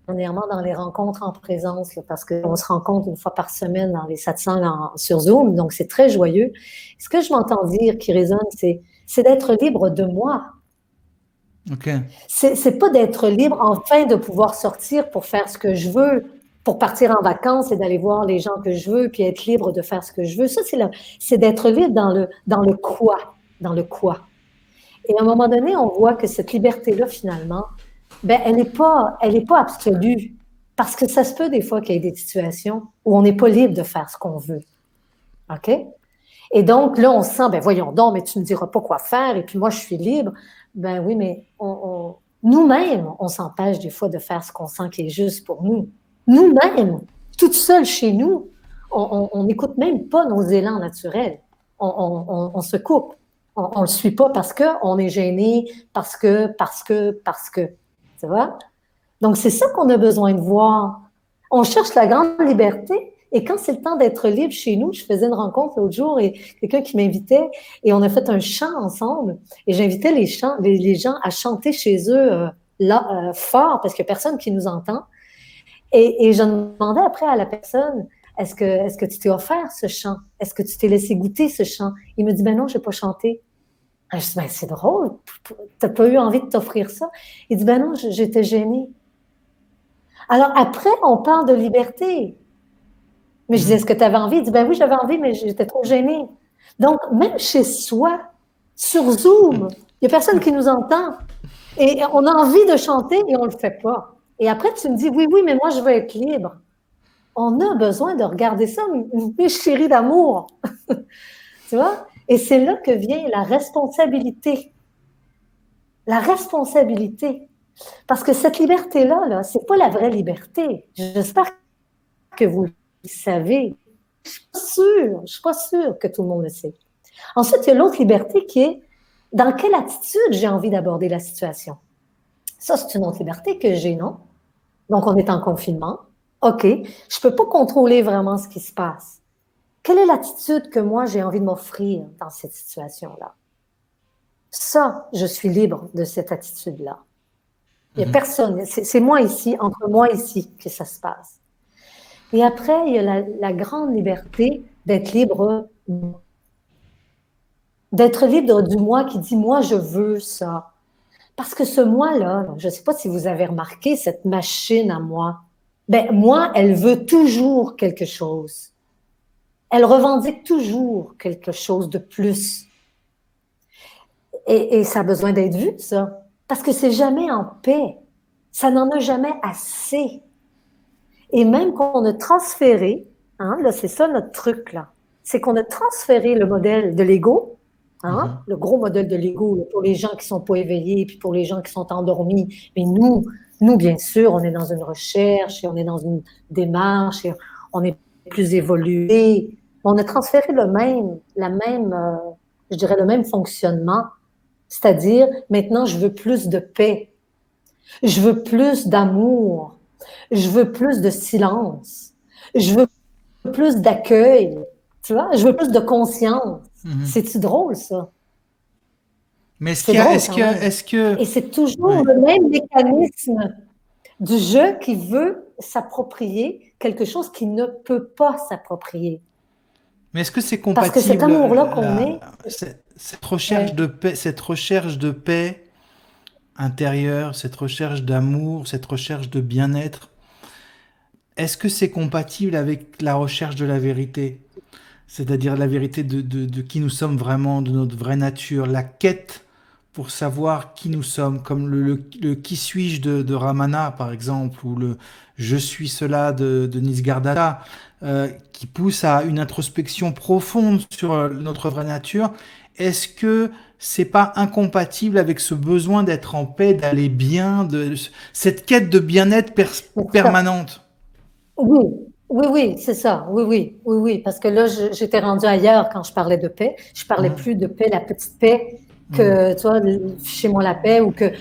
dernièrement dans les rencontres en présence, là, parce qu'on se rencontre une fois par semaine dans les satsangs sur Zoom, donc c'est très joyeux. Ce que je m'entends dire qui résonne, c'est d'être libre de moi. Ok. C'est pas d'être libre enfin de pouvoir sortir pour faire ce que je veux, pour partir en vacances et d'aller voir les gens que je veux, puis être libre de faire ce que je veux. Ça, c'est d'être libre dans le quoi, dans le quoi. Et à un moment donné, on voit que cette liberté-là, finalement, ben, elle est pas absolue. Parce que ça se peut des fois qu'il y ait des situations où on n'est pas libre de faire ce qu'on veut. OK? Et donc, là, on se sent, ben voyons donc, mais tu ne me diras pas quoi faire, et puis moi, je suis libre. Ben oui, mais nous-mêmes, on s'empêche des fois de faire ce qu'on sent qui est juste pour nous. Nous-mêmes, toute seule chez nous, on n'écoute même pas nos élans naturels. On se coupe. On ne le suit pas parce qu'on est gêné, parce que. Tu vois? Donc, c'est ça qu'on a besoin de voir. On cherche la grande liberté, et quand c'est le temps d'être libre chez nous, je faisais une rencontre l'autre jour et quelqu'un qui m'invitait et on a fait un chant ensemble et j'invitais les gens à chanter chez eux là, fort parce qu'il n'y a personne qui nous entend. Et je demandais après à la personne, est-ce que tu t'es offert ce chant? Est-ce que tu t'es laissé goûter ce chant? Il me dit, ben non, je n'ai pas chanté. Je dis, ben c'est drôle, tu n'as pas eu envie de t'offrir ça? Il dit, ben non, j'étais gênée. Alors après, on parle de liberté. Mais je disais, est-ce que tu avais envie? Il dit, ben oui, j'avais envie, mais j'étais trop gênée. Donc, même chez soi, sur Zoom, il n'y a personne qui nous entend. Et on a envie de chanter et on ne le fait pas. Et après, tu me dis, oui, oui, mais moi, je veux être libre. On a besoin de regarder ça, mes chéris d'amour. Tu vois? Et c'est là que vient la responsabilité. La responsabilité. Parce que cette liberté-là, là, c'est pas la vraie liberté. J'espère que vous le savez. Je suis pas sûre que tout le monde le sait. Ensuite, il y a l'autre liberté qui est dans quelle attitude j'ai envie d'aborder la situation. Ça, c'est une autre liberté que j'ai, non? Donc, on est en confinement. OK, je peux pas contrôler vraiment ce qui se passe. Quelle est l'attitude que moi, j'ai envie de m'offrir dans cette situation-là? Ça, je suis libre de cette attitude-là. Il n'y a personne, c'est moi ici, entre moi ici, que ça se passe. Et après, il y a la grande liberté d'être libre du moi qui dit, moi, je veux ça. Parce que ce moi-là, je ne sais pas si vous avez remarqué cette machine à moi, ben moi, elle veut toujours quelque chose. Elle revendique toujours quelque chose de plus. Et ça a besoin d'être vu, ça. Parce que c'est jamais en paix. Ça n'en a jamais assez. Et même qu'on a transféré, hein, là, c'est ça notre truc, là, c'est qu'on a transféré le modèle de l'ego, hein, le gros modèle de l'ego, pour les gens qui ne sont pas éveillés, puis pour les gens qui sont endormis. Mais nous, bien sûr, on est dans une recherche, et on est dans une démarche, et on est plus évolué. On a transféré le même fonctionnement. C'est-à-dire, maintenant, je veux plus de paix. Je veux plus d'amour. Je veux plus de silence. Je veux plus d'accueil. Tu vois? Je veux plus de conscience. C'est-tu drôle, ça? Mais est-ce que... Et c'est toujours le même mécanisme du jeu qui veut s'approprier quelque chose qu'il ne peut pas s'approprier. Mais est-ce que c'est compatible? Parce que cet amour-là qu'on est... Cette recherche de paix intérieure, cette recherche d'amour, cette recherche de bien-être, est-ce que c'est compatible avec la recherche de la vérité? C'est-à-dire la vérité de qui nous sommes vraiment, de notre vraie nature, la quête pour savoir qui nous sommes, comme le qui suis-je de Ramana, par exemple, ou le je suis cela de Nisargadatta, qui pousse à une introspection profonde sur notre vraie nature. Est-ce que c'est pas incompatible avec ce besoin d'être en paix, d'aller bien, de cette quête de bien-être permanente? Oui, oui, c'est ça. Oui. Parce que là, j'étais rendue ailleurs quand je parlais de paix. Je parlais plus de paix, la petite paix, que, tu vois, chez moi la paix, ou que,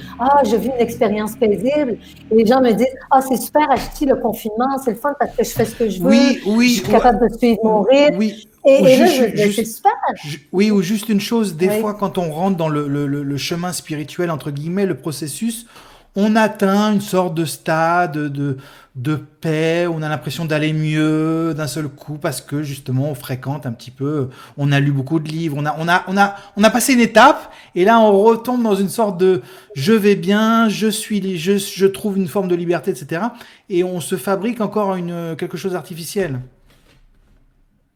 j'ai vu une expérience paisible. Et les gens me disent, c'est super, Ashti, le confinement, c'est le fun parce que je fais ce que je veux. Je suis capable de suivre mon rythme. Et là, c'est super. Oui, ou juste une chose, des fois, quand on rentre dans le chemin spirituel, entre guillemets, le processus, on atteint une sorte de stade de paix, on a l'impression d'aller mieux d'un seul coup parce que justement on fréquente un petit peu, on a lu beaucoup de livres, on a passé une étape et là on retombe dans une sorte de je vais bien, je trouve une forme de liberté, etc. Et on se fabrique encore quelque chose d'artificiel.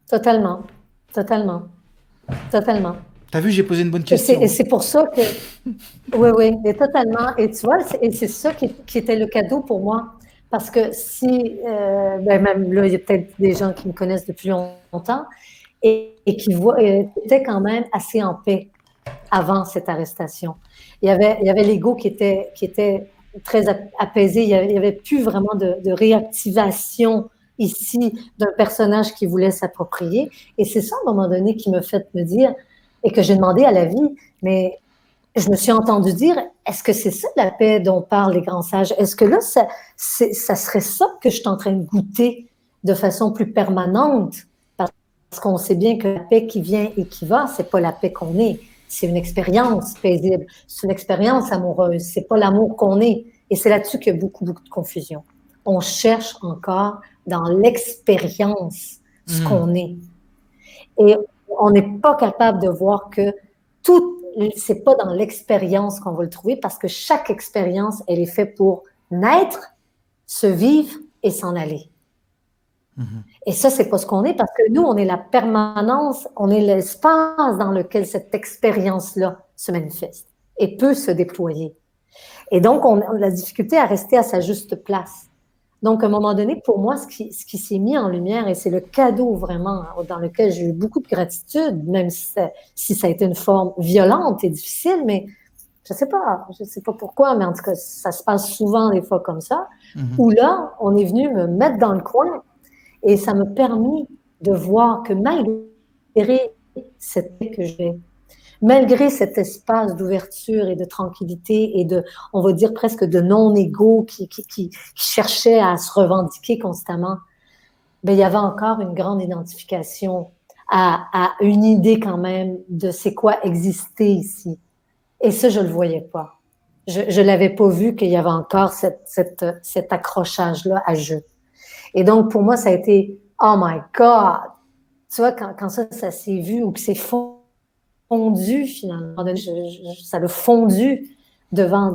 Totalement, totalement, totalement. T'as vu, j'ai posé une bonne Et question. c'est pour ça que, oui, oui, et totalement. Et tu vois, c'est ça qui était le cadeau pour moi. Parce que si, ben même là, il y a peut-être des gens qui me connaissent depuis longtemps et qui voient, étaient quand même assez en paix avant cette arrestation. Il y avait l'ego qui était très apaisé. Il y avait plus vraiment de réactivation ici d'un personnage qui voulait s'approprier. Et c'est ça, à un moment donné, qui me fait me dire, et que j'ai demandé à la vie, mais je me suis entendue dire, est-ce que c'est ça la paix dont parlent les grands sages? Est-ce que là, ça serait ça que je suis en train de goûter de façon plus permanente? Parce qu'on sait bien que la paix qui vient et qui va, c'est pas la paix qu'on est. C'est une expérience paisible. C'est une expérience amoureuse. C'est pas l'amour qu'on est. Et c'est là-dessus qu'il y a beaucoup, beaucoup de confusion. On cherche encore dans l'expérience ce Hmm. qu'on est. Et on n'est pas capable de voir que tout, c'est pas dans l'expérience qu'on va le trouver parce que chaque expérience, elle est faite pour naître, se vivre et s'en aller. Et ça, c'est pas ce qu'on est parce que nous, on est la permanence, on est l'espace dans lequel cette expérience-là se manifeste et peut se déployer. Et donc, on a la difficulté à rester à sa juste place. Donc, à un moment donné, pour moi, ce qui s'est mis en lumière, et c'est le cadeau vraiment dans lequel j'ai eu beaucoup de gratitude, même si ça a été une forme violente et difficile, mais je sais pas pourquoi, mais en tout cas, ça se passe souvent des fois comme ça, où là, on est venu me mettre dans le coin et ça m'a permis de voir que malgré cette paix que j'ai, malgré cet espace d'ouverture et de tranquillité et de, on va dire presque de non-égo qui cherchait à se revendiquer constamment, ben, il y avait encore une grande identification à une idée quand même de c'est quoi exister ici. Et ça, je ne le voyais pas. Je ne l'avais pas vu qu'il y avait encore cet accrochage-là à jeu. Et donc, pour moi, ça a été, oh my God! Tu vois, quand ça s'est vu ou que c'est fondu finalement, ça l'a fondu devant,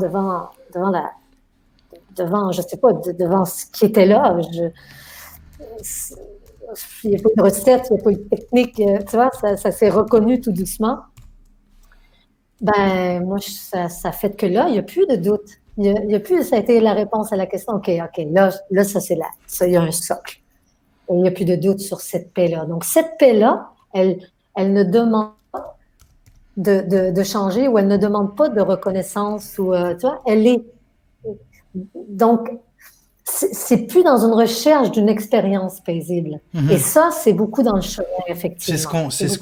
je sais pas, devant ce qui était là. Il n'y a pas eu de recette, il n'y a pas eu de technique, tu vois, ça s'est reconnu tout doucement. Ben, moi, ça fait que là, il n'y a plus de doute. Il y a plus, ça a été la réponse à la question. OK, là, ça, ça, il y a un socle. Et il n'y a plus de doute sur cette paix-là. Donc, cette paix-là, elle ne demande pas de changer ou elle ne demande pas de reconnaissance ou, tu vois, elle est. Donc, c'est plus dans une recherche d'une expérience paisible. Et ça, c'est beaucoup dans le chemin, effectivement.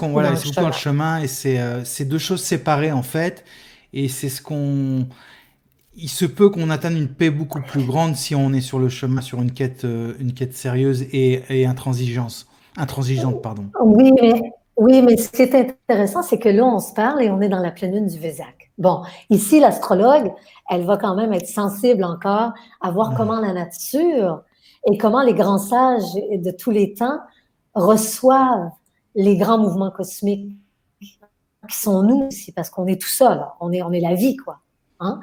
Voilà, c'est beaucoup dans le chemin et c'est deux choses séparées en fait. Et c'est il se peut qu'on atteigne une paix beaucoup plus grande si on est sur le chemin, sur une quête sérieuse et intransigeante, pardon. Oui, mais ce qui est intéressant, c'est que là, on se parle et on est dans la pleine lune du Vésac. Bon, ici, l'astrologue, elle va quand même être sensible encore à voir comment la nature et comment les grands sages de tous les temps reçoivent les grands mouvements cosmiques qui sont nous ici, parce qu'on est tout ça, là. On est la vie, quoi. Hein?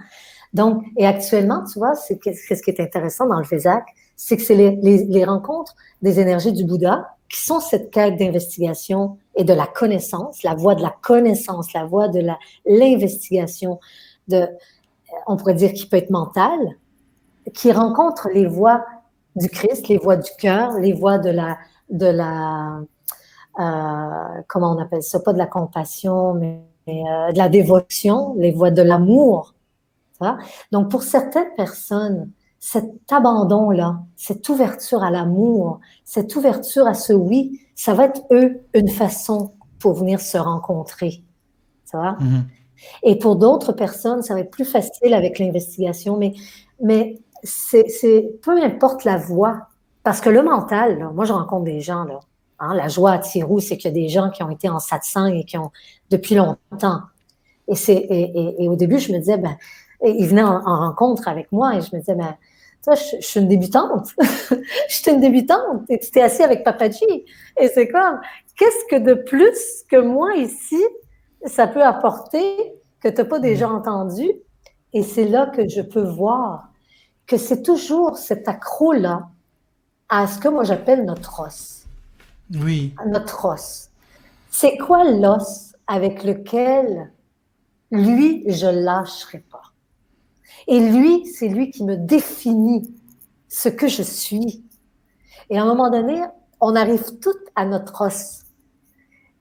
Donc, et actuellement, tu vois, ce qui est intéressant dans le Vésac, c'est que c'est les rencontres des énergies du Bouddha qui sont cette quête d'investigation et de la connaissance, la voie de la connaissance, la voie de l'investigation, on pourrait dire qui peut être mentale, qui rencontre les voies du Christ, les voies du cœur, les voies de la comment on appelle ça, pas de la compassion, mais de la dévotion, les voies de l'amour. Donc, pour certaines personnes, cet abandon-là, cette ouverture à l'amour, cette ouverture à ce oui, ça va être, eux, une façon pour venir se rencontrer. Tu vois? Et pour d'autres personnes, ça va être plus facile avec l'investigation, mais c'est peu importe la voie, parce que le mental, là, moi, je rencontre des gens, là, hein, la joie à Tirou, c'est qu'il y a des gens qui ont été en satsang et qui ont, depuis longtemps. Et au début, je me disais, ben, Et il venait en rencontre avec moi et je me disais, mais toi, je suis une débutante. Je suis une débutante. Et tu t'es assis avec Papaji. Et c'est comme, qu'est-ce que de plus que moi ici, ça peut apporter que tu n'as pas déjà entendu? Et c'est là que je peux voir que c'est toujours cet accro-là à ce que moi j'appelle notre os. Oui. Notre os. C'est quoi l'os avec lequel, lui, je lâcherai pas? Et lui, c'est lui qui me définit ce que je suis. Et à un moment donné, on arrive toutes à notre os.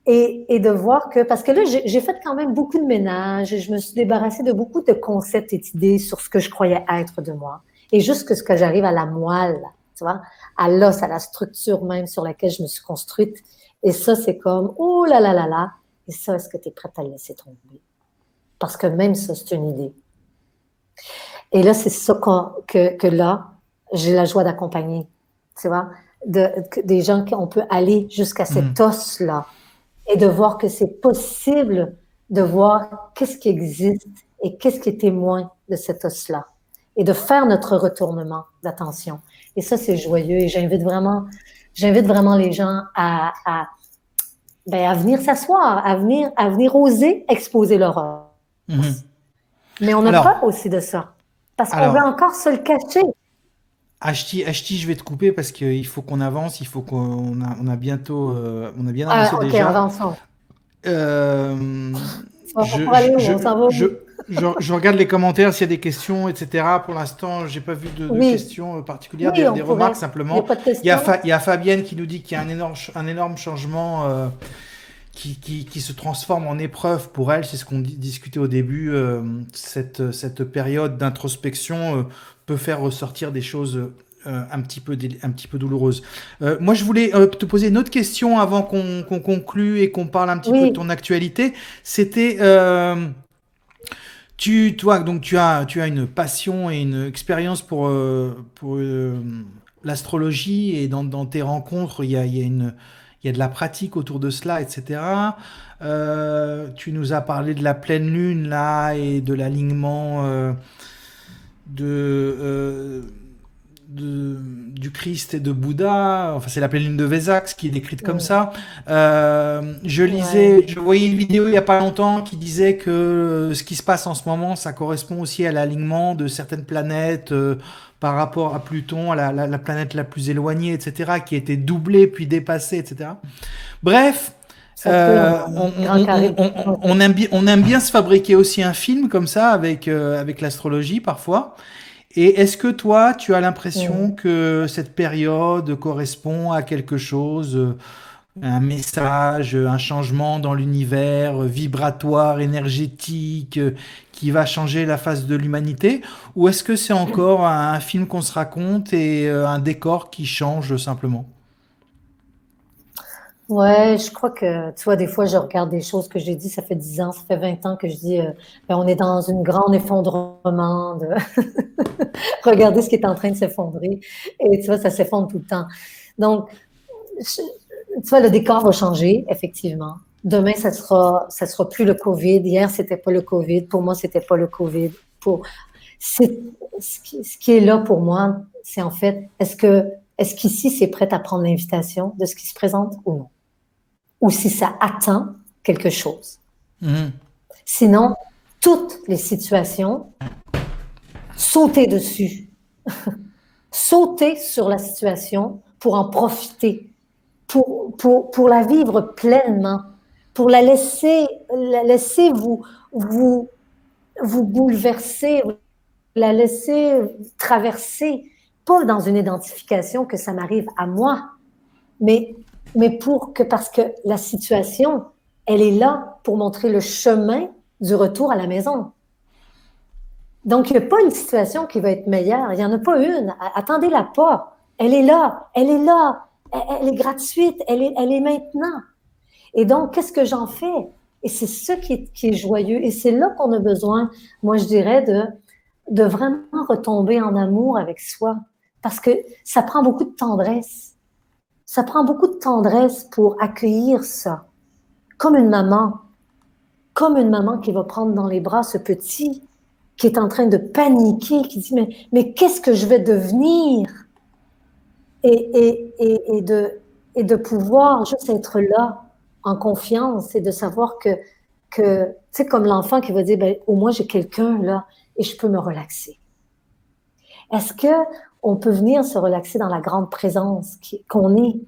Et de voir que, parce que là, j'ai fait quand même beaucoup de ménage, je me suis débarrassée de beaucoup de concepts et d'idées sur ce que je croyais être de moi. Et jusque ce que j'arrive à la moelle, tu vois, à l'os, à la structure même sur laquelle je me suis construite. Et ça, c'est comme, oh là là là là. Et ça, est-ce que tu es prête à le laisser tomber? Parce que même ça, c'est une idée. Et là, c'est ça que là, j'ai la joie d'accompagner, tu vois, des gens qu'on peut aller jusqu'à cet os-là et de voir que c'est possible de voir qu'est-ce qui existe et qu'est-ce qui est témoin de cet os-là et de faire notre retournement d'attention. Et ça, c'est joyeux et j'invite vraiment les gens à venir s'asseoir, à venir oser exposer leur os. Mais on a peur aussi de ça. Parce qu'on veut encore se le cacher. Ashti, je vais te couper parce qu'il faut qu'on avance, il faut on a bientôt, on a bien avancé OK, déjà. avançons. Je, Pour aller où? On s'en va où? je regarde les commentaires s'il y a des questions, etc. Pour l'instant, j'ai pas vu de questions particulières, Oui, des remarques simplement. Il n'y a pas de questions. Il y a Fabienne qui nous dit qu'il y a un énorme changement qui se transforme en épreuve pour elle. C'est ce qu'on discutait au début. Cette période d'introspection peut faire ressortir des choses un petit peu douloureuses. Moi, je voulais te poser une autre question avant qu'on conclue et qu'on parle un petit peu de ton actualité. C'était toi, donc tu as une passion et une expérience pour l'astrologie et dans tes rencontres, il y a de la pratique autour de cela, etc. Tu nous as parlé de la pleine lune là et de l'alignement de, du Christ et de Bouddha. Enfin, c'est la pleine lune de Vésac qui est décrite comme ça. Je voyais une vidéo il y a pas longtemps qui disait que ce qui se passe en ce moment, ça correspond aussi à l'alignement de certaines planètes par rapport à Pluton, à la planète la plus éloignée, etc., qui a été doublée puis dépassée, etc. Bref, on aime bien se fabriquer aussi un film comme ça avec l'astrologie parfois. Et est-ce que toi, tu as l'impression que cette période correspond à quelque chose, un message, un changement dans l'univers vibratoire, énergétique, qui va changer la face de l'humanité? Ou est-ce que c'est encore un film qu'on se raconte et un décor qui change simplement? Ouais, je crois que, tu vois, des fois, je regarde des choses que j'ai dit, ça fait 10 ans, ça fait 20 ans que je dis, on est dans une grande effondrement de... Regardez ce qui est en train de s'effondrer. Et tu vois, ça s'effondre tout le temps. Donc, tu vois, le décor va changer, effectivement. Demain, ça sera plus le COVID. Hier, c'était pas le COVID. Pour moi, c'était pas le COVID. Ce qui est là pour moi, c'est en fait, est-ce qu'ici, c'est prêt à prendre l'invitation de ce qui se présente ou non? Ou si ça attend quelque chose. Sinon, toutes les situations, sauter dessus. Sauter sur la situation pour en profiter, pour la vivre pleinement, pour la laisser vous bouleverser, la laisser traverser, pas dans une identification que ça m'arrive à moi, mais parce que la situation, elle est là pour montrer le chemin du retour à la maison. Donc, il n'y a pas une situation qui va être meilleure. Il n'y en a pas une. Attendez-la pas. Elle est là. Elle est là. Elle est gratuite. Elle est maintenant. Et donc, qu'est-ce que j'en fais? Et c'est ça qui est joyeux. Et c'est là qu'on a besoin, moi, je dirais, de vraiment retomber en amour avec soi. Parce que ça prend beaucoup de tendresse. Ça prend beaucoup de tendresse pour accueillir ça. Comme une maman qui va prendre dans les bras ce petit qui est en train de paniquer, qui dit mais qu'est-ce que je vais devenir? Et de pouvoir juste être là, en confiance, et de savoir que tu sais, comme l'enfant qui va dire, ben, au moins j'ai quelqu'un là, et je peux me relaxer. Est-ce qu'on peut venir se relaxer dans la grande présence qu'on est?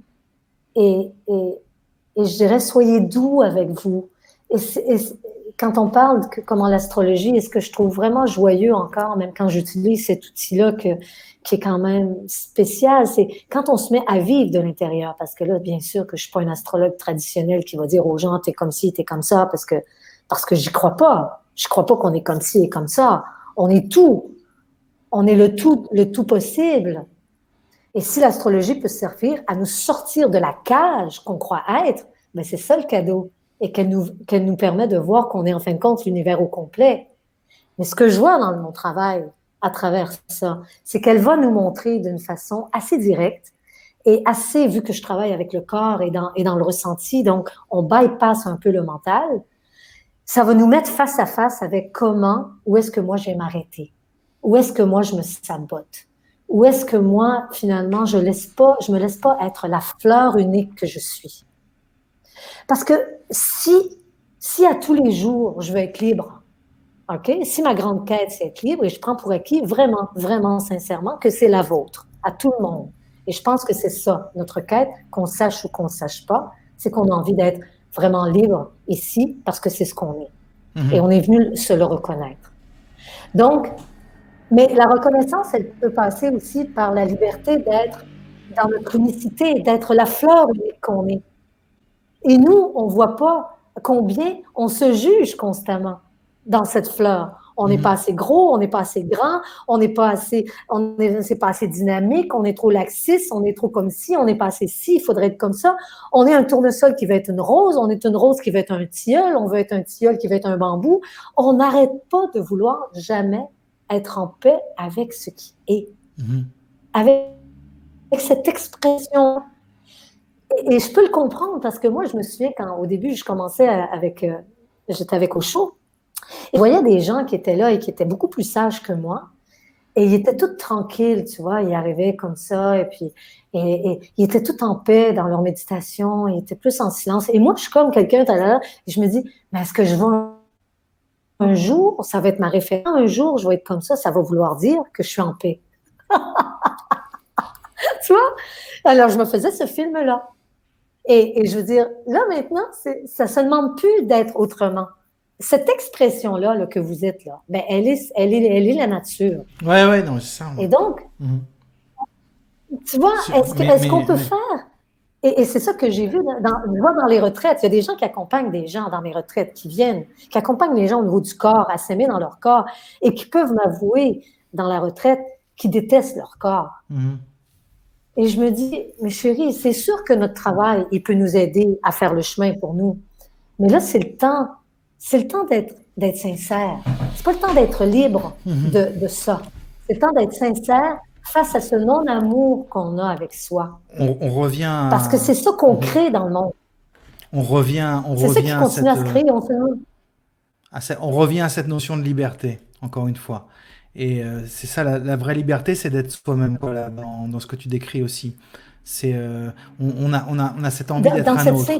Et je dirais, soyez doux avec vous. Et quand on parle de comment l'astrologie, et ce que je trouve vraiment joyeux encore, même quand j'utilise cet outil-là qui est quand même spécial, c'est quand on se met à vivre de l'intérieur. Parce que là, bien sûr que je suis pas une astrologue traditionnelle qui va dire aux gens, t'es comme ci, t'es comme ça, parce que j'y crois pas. Je crois pas qu'on est comme ci et comme ça. On est tout. On est le tout possible. Et si l'astrologie peut servir à nous sortir de la cage qu'on croit être, ben c'est ça le cadeau. Et qu'elle nous permet de voir qu'on est en fin de compte l'univers au complet. Mais ce que je vois dans mon travail à travers ça, c'est qu'elle va nous montrer d'une façon assez directe et assez, vu que je travaille avec le corps et dans le ressenti, donc on bypasse un peu le mental, ça va nous mettre face à face avec où est-ce que moi je vais m'arrêter? Où est-ce que moi je me sabote? Où est-ce que moi, finalement, je me laisse pas être la fleur unique que je suis? Parce que si à tous les jours, je veux être libre, OK? Si ma grande quête, c'est être libre, et je prends pour acquis vraiment, vraiment sincèrement que c'est la vôtre, à tout le monde. Et je pense que c'est ça, notre quête, qu'on sache ou qu'on ne sache pas, c'est qu'on a envie d'être vraiment libre ici, parce que c'est ce qu'on est. Et on est venu se le reconnaître. Donc, mais la reconnaissance, elle peut passer aussi par la liberté d'être dans notre unicité, d'être la fleur unique qu'on est. Et nous, on ne voit pas combien on se juge constamment dans cette fleur. On n'est pas assez gros, on n'est pas assez grand, on n'est pas assez, c'est pas assez dynamique, on est trop laxiste, on est trop comme ci, on n'est pas assez ci, il faudrait être comme ça. On est un tournesol qui va être une rose, on est une rose qui va être un tilleul, on veut être un tilleul qui va être un bambou. On n'arrête pas de vouloir jamais être en paix avec ce qui est. Avec cette expression. Et je peux le comprendre parce que moi, je me souviens quand au début, je commençais j'étais avec Osho, et je voyais des gens qui étaient là et qui étaient beaucoup plus sages que moi, et ils étaient tous tranquilles, tu vois, ils arrivaient comme ça, et puis et ils étaient tous en paix dans leur méditation, ils étaient plus en silence. Et moi, je suis comme quelqu'un tout à l'heure, et je me dis, mais est-ce que je vais un jour, ça va être ma référence, un jour, je vais être comme ça va vouloir dire que je suis en paix. Tu vois? Alors, je me faisais ce film-là. Et je veux dire, là maintenant, ça se demande plus d'être autrement. Cette expression-là là, que vous êtes là, ben elle est la nature. Ouais, non, c'est ça. Et donc, tu vois, est-ce qu'on peut faire? Et c'est ça que j'ai vu je vois dans les retraites. Il y a des gens qui accompagnent des gens dans mes retraites, qui accompagnent les gens au niveau du corps, à s'aimer dans leur corps, et qui peuvent m'avouer dans la retraite qu'ils détestent leur corps. Et je me dis, mais chérie, c'est sûr que notre travail, il peut nous aider à faire le chemin pour nous. Mais là, c'est le temps d'être sincère. C'est pas le temps d'être libre de ça. C'est le temps d'être sincère face à ce non-amour qu'on a avec soi. On revient. Parce que c'est ça qu'on crée dans le monde. On revient. C'est ça qui continue à se créer. On revient à cette notion de liberté, encore une fois. Et c'est ça, la vraie liberté, c'est d'être soi-même, voilà, dans ce que tu décris aussi. C'est, on a cette envie d'être un autre.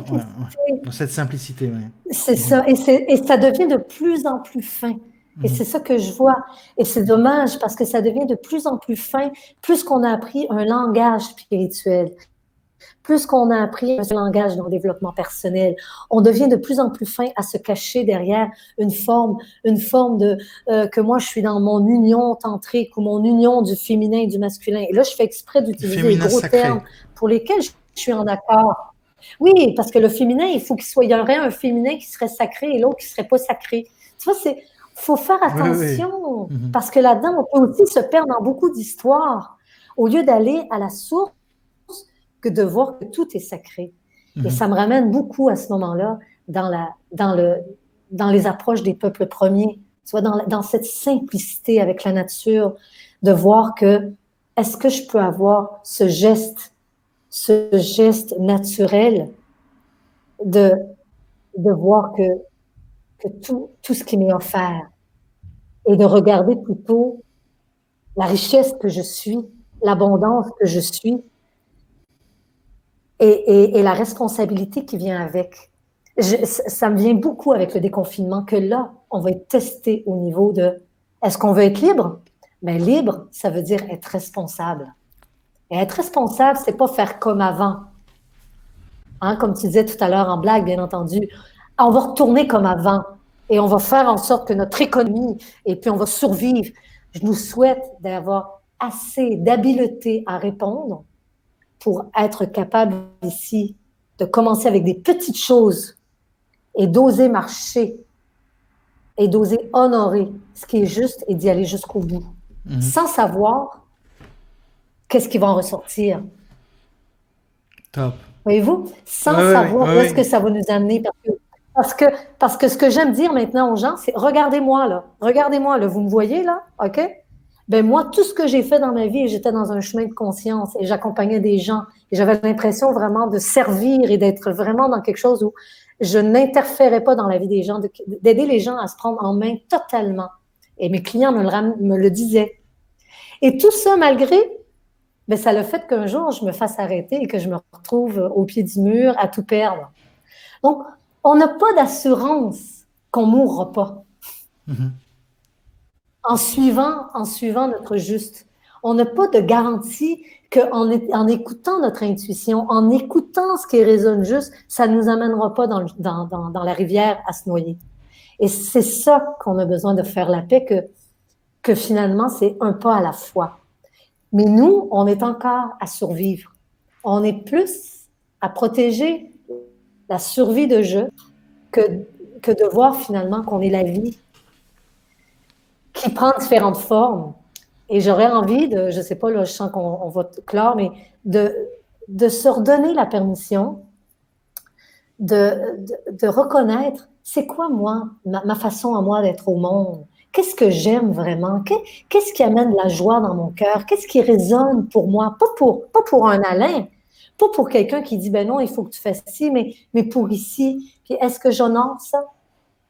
Dans cette simplicité, oui. C'est ça, et ça devient de plus en plus fin. Et c'est ça que je vois. Et c'est dommage parce que ça devient de plus en plus fin, plus qu'on a appris un langage spirituel, plus qu'on a appris un langage dans le développement personnel. On devient de plus en plus fin à se cacher derrière une forme de que moi je suis dans mon union tantrique ou mon union du féminin et du masculin. Et là, je fais exprès d'utiliser les gros termes pour lesquels je suis en accord. Oui, parce que le féminin, il y aurait un féminin qui serait sacré et l'autre qui serait pas sacré. Tu vois, faut faire attention parce que là-dedans, on peut aussi se perdre dans beaucoup d'histoires au lieu d'aller à la source que de voir que tout est sacré. Et ça me ramène beaucoup à ce moment-là dans les approches des peuples premiers. Tu vois, dans cette simplicité avec la nature, de voir que est-ce que je peux avoir ce geste naturel de voir que tout ce qui m'est offert et de regarder plutôt la richesse que je suis, l'abondance que je suis et la responsabilité qui vient avec. Ça me vient beaucoup avec le déconfinement que là, on va être testé au niveau de est-ce qu'on veut être libre? Bien, libre, ça veut dire être responsable. Et être responsable, c'est pas faire comme avant. Hein, comme tu disais tout à l'heure en blague, bien entendu. On va retourner comme avant et on va faire en sorte que notre économie, et puis on va survivre. Je nous souhaite d'avoir assez d'habileté à répondre pour être capable ici de commencer avec des petites choses et d'oser marcher et d'oser honorer ce qui est juste et d'y aller jusqu'au bout, sans savoir qu'est-ce qui va en ressortir. Top. Voyez-vous? Sans savoir où est-ce que ça va nous amener. Parce que ce que j'aime dire maintenant aux gens, c'est regardez-moi là, vous me voyez là, OK? Ben moi, tout ce que j'ai fait dans ma vie, j'étais dans un chemin de conscience et j'accompagnais des gens et j'avais l'impression vraiment de servir et d'être vraiment dans quelque chose où je n'interférais pas dans la vie des gens, d'aider les gens à se prendre en main totalement. Et mes clients me le disaient. Et tout ça, malgré, ben, ça a le fait qu'un jour, je me fasse arrêter et que je me retrouve au pied du mur à tout perdre. Donc, on n'a pas d'assurance qu'on ne mourra pas. En suivant notre juste. On n'a pas de garantie qu'en écoutant notre intuition, en écoutant ce qui résonne juste, ça ne nous amènera pas dans la rivière à se noyer. Et c'est ça qu'on a besoin de faire la paix, que finalement, c'est un pas à la fois. Mais nous, on est encore à survivre. On est plus à protéger la survie de jeu que de voir finalement qu'on est la vie qui prend différentes formes. Et j'aurais envie de, je ne sais pas, là, je sens qu'on va clore, mais de se redonner la permission de reconnaître c'est quoi moi, ma façon à moi d'être au monde. Qu'est-ce que j'aime vraiment? Qu'est-ce qui amène de la joie dans mon cœur? Qu'est-ce qui résonne pour moi? Pas pour un Alain, pas pour quelqu'un qui dit, ben non, il faut que tu fasses ci, mais pour ici. Puis est-ce que j'honore ça?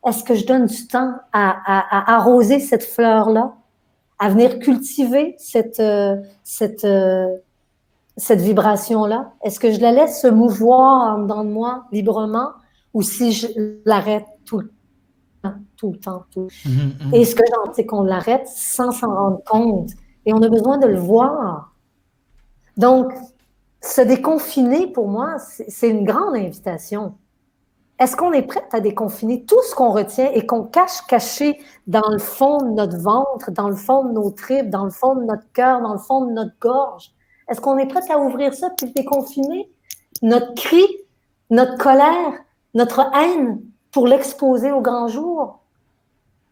Est-ce que je donne du temps à arroser cette fleur-là, à venir cultiver cette vibration-là? Est-ce que je la laisse se mouvoir en dedans de moi librement ou si je l'arrête tout le temps? Et ce que j'entends, c'est qu'on l'arrête sans s'en rendre compte. Et on a besoin de le voir. Donc, se déconfiner, pour moi, c'est une grande invitation. Est-ce qu'on est prête à déconfiner tout ce qu'on retient et qu'on caché dans le fond de notre ventre, dans le fond de nos tripes, dans le fond de notre cœur, dans le fond de notre gorge? Est-ce qu'on est prête à ouvrir ça puis déconfiner notre cri, notre colère, notre haine pour l'exposer au grand jour?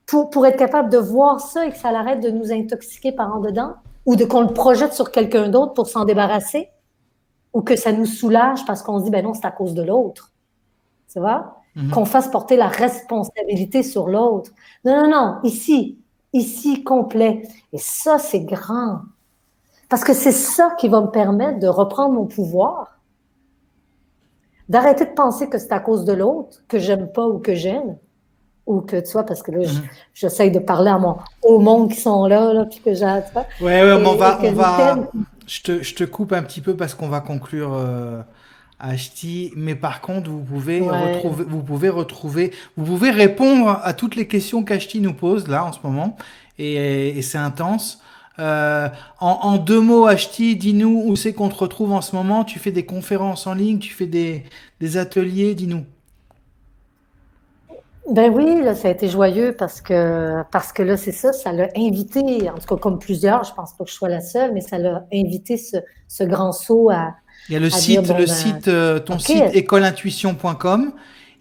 Pour être capable de voir ça et que ça arrête de nous intoxiquer par en dedans? Ou qu'on le projette sur quelqu'un d'autre pour s'en débarrasser? Ou que ça nous soulage parce qu'on se dit, ben non, c'est à cause de l'autre. Tu vois? Qu'on fasse porter la responsabilité sur l'autre. Non, ici, complet. Et ça, c'est grand. Parce que c'est ça qui va me permettre de reprendre mon pouvoir, d'arrêter de penser que c'est à cause de l'autre, que j'aime pas ou que j'aime, ou que, tu vois, parce que là, j'essaye de parler au monde qui sont là puis que j'ai... Ouais, je te coupe un petit peu parce qu'on va conclure... Ashti, mais par contre, vous pouvez répondre à toutes les questions qu'Ashti nous pose là en ce moment, et c'est intense. En 2 mots, Ashti, dis-nous où c'est qu'on te retrouve en ce moment. Tu fais des conférences en ligne, tu fais des ateliers, dis-nous. Ben oui, là, ça a été joyeux parce que là, c'est ça l'a invité, en tout cas comme plusieurs, je pense pas que je sois la seule, mais ça l'a invité ce grand saut à... Il y a ton site écoleintuition.com,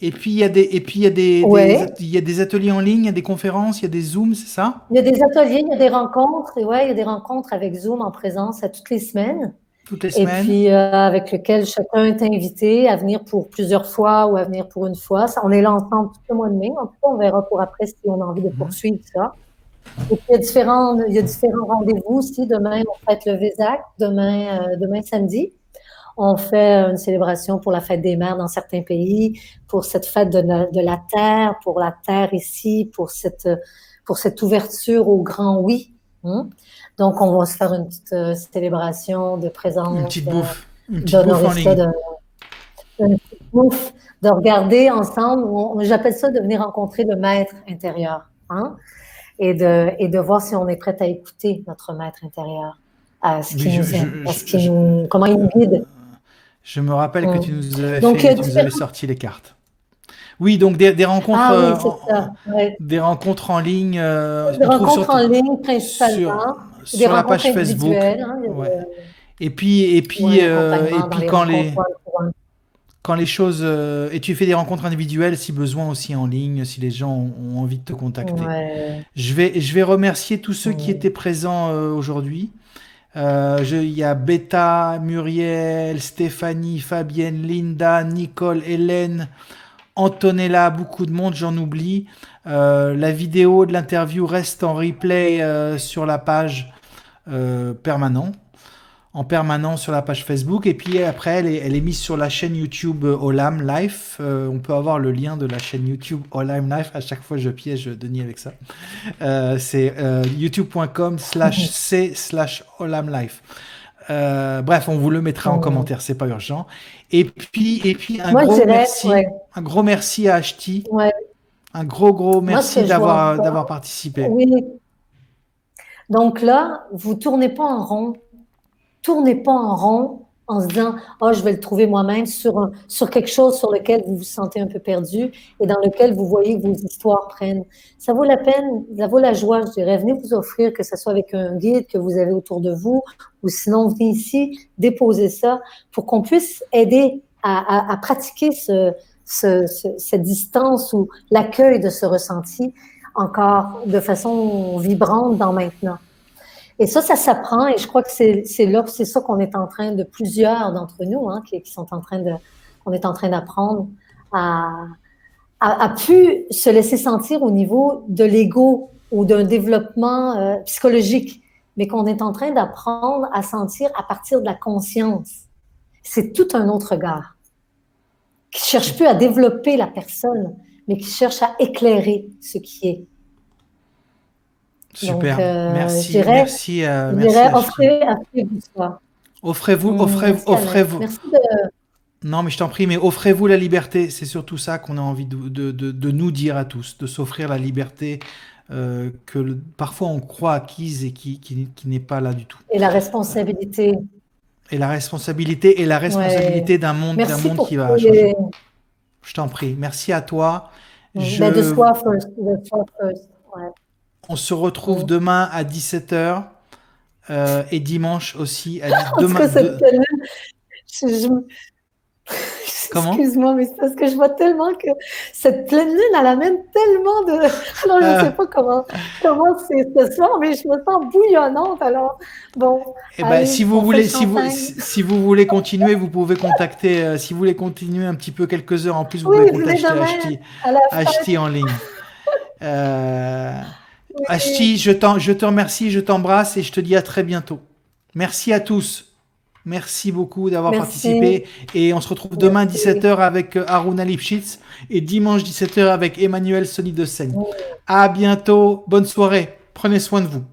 et puis il y a des ateliers en ligne, il y a des conférences, il y a des Zooms, c'est ça? Il y a des ateliers, il y a des rencontres, et ouais, il y a des rencontres avec Zoom en présence à toutes les semaines. Toutes les semaines. Et puis avec lequel chacun est invité à venir pour plusieurs fois ou à venir pour une fois. On est là ensemble tout le mois de mai. En tout cas, on verra pour après si on a envie de poursuivre ça. Et puis, il y a différents rendez-vous aussi. Demain, on fête le Vésac. Demain samedi. On fait une célébration pour la fête des mères dans certains pays, pour cette fête de la terre, pour la terre ici, pour pour cette ouverture au grand oui. Hein. Donc, on va se faire une petite célébration de présence. Une petite bouffe en d'honorer ça, ligne. une petite bouffe, de regarder ensemble. J'appelle ça de venir rencontrer le maître intérieur. Hein? Et de voir si on est prêt à écouter notre maître intérieur, à ce qu'il nous aime, comment il nous guide. Je me rappelle que tu nous avais sorti les cartes. Oui, donc des rencontres, des rencontres en ligne. Des rencontres en ligne principalement. Sur la page Facebook. Hein, et puis quand les choses et tu fais des rencontres individuelles si besoin aussi en ligne, si les gens ont envie de te contacter. Ouais. Je vais remercier tous ceux qui étaient présents aujourd'hui. Il y a Beta, Muriel, Stéphanie, Fabienne, Linda, Nicole, Hélène, Antonella, beaucoup de monde, j'en oublie. La vidéo de l'interview reste en replay sur la page en permanent sur la page Facebook, et puis après elle est mise sur la chaîne YouTube Olam Life. On peut avoir le lien de la chaîne YouTube Olam Life. À chaque fois je piège Denis avec ça. C'est youtube.com/c/Olam Life. Bref, on vous le mettra en commentaire, c'est pas urgent. Et puis un gros merci à Ashti. Ouais. Un gros merci d'avoir participé. Oui. Donc là, vous tournez pas en rond. Tournez pas en rond en se disant « Oh, je vais le trouver moi-même » sur quelque chose sur lequel vous vous sentez un peu perdu et dans lequel vous voyez que vos histoires prennent. Ça vaut la peine, ça vaut la joie, je dirais. Venez vous offrir, que ce soit avec un guide que vous avez autour de vous ou sinon venez ici, déposer ça pour qu'on puisse aider à pratiquer cette distance ou l'accueil de ce ressenti encore de façon vibrante dans maintenant. Et ça s'apprend, et je crois que c'est ça qu'on est en train de, plusieurs d'entre nous, hein, qu'on est en train d'apprendre à plus se laisser sentir au niveau de l'ego ou d'un développement psychologique, mais qu'on est en train d'apprendre à sentir à partir de la conscience. C'est tout un autre regard, qui ne cherche plus à développer la personne, mais qui cherche à éclairer ce qui est. Super, donc, merci. Je dirais offrez-vous ça. Offrez-vous. Merci de... Non, mais je t'en prie, mais offrez-vous la liberté. C'est surtout ça qu'on a envie de nous dire à tous, de s'offrir la liberté que parfois on croit acquise et qui n'est pas là du tout. Et la responsabilité. Et la responsabilité d'un monde qui va changer. Je t'en prie. Merci à toi. De soi first. Ouais. On se retrouve demain à 17h et dimanche aussi à demain. Comment? Excuse-moi, mais c'est parce que je vois tellement que cette pleine lune, elle amène tellement de... Alors, je ne sais pas comment c'est ce soir, mais je me sens bouillonnante, alors... Bon, si vous voulez continuer, vous pouvez contacter... si vous voulez continuer un petit peu quelques heures en plus, vous pouvez contacter Ashti en ligne. Ashti, je te remercie, je t'embrasse et je te dis à très bientôt. Merci à tous. Merci beaucoup d'avoir participé. Et on se retrouve demain 17h avec Aruna Lipschitz et dimanche 17h avec Emmanuel Sony de Seine. À bientôt. Bonne soirée. Prenez soin de vous.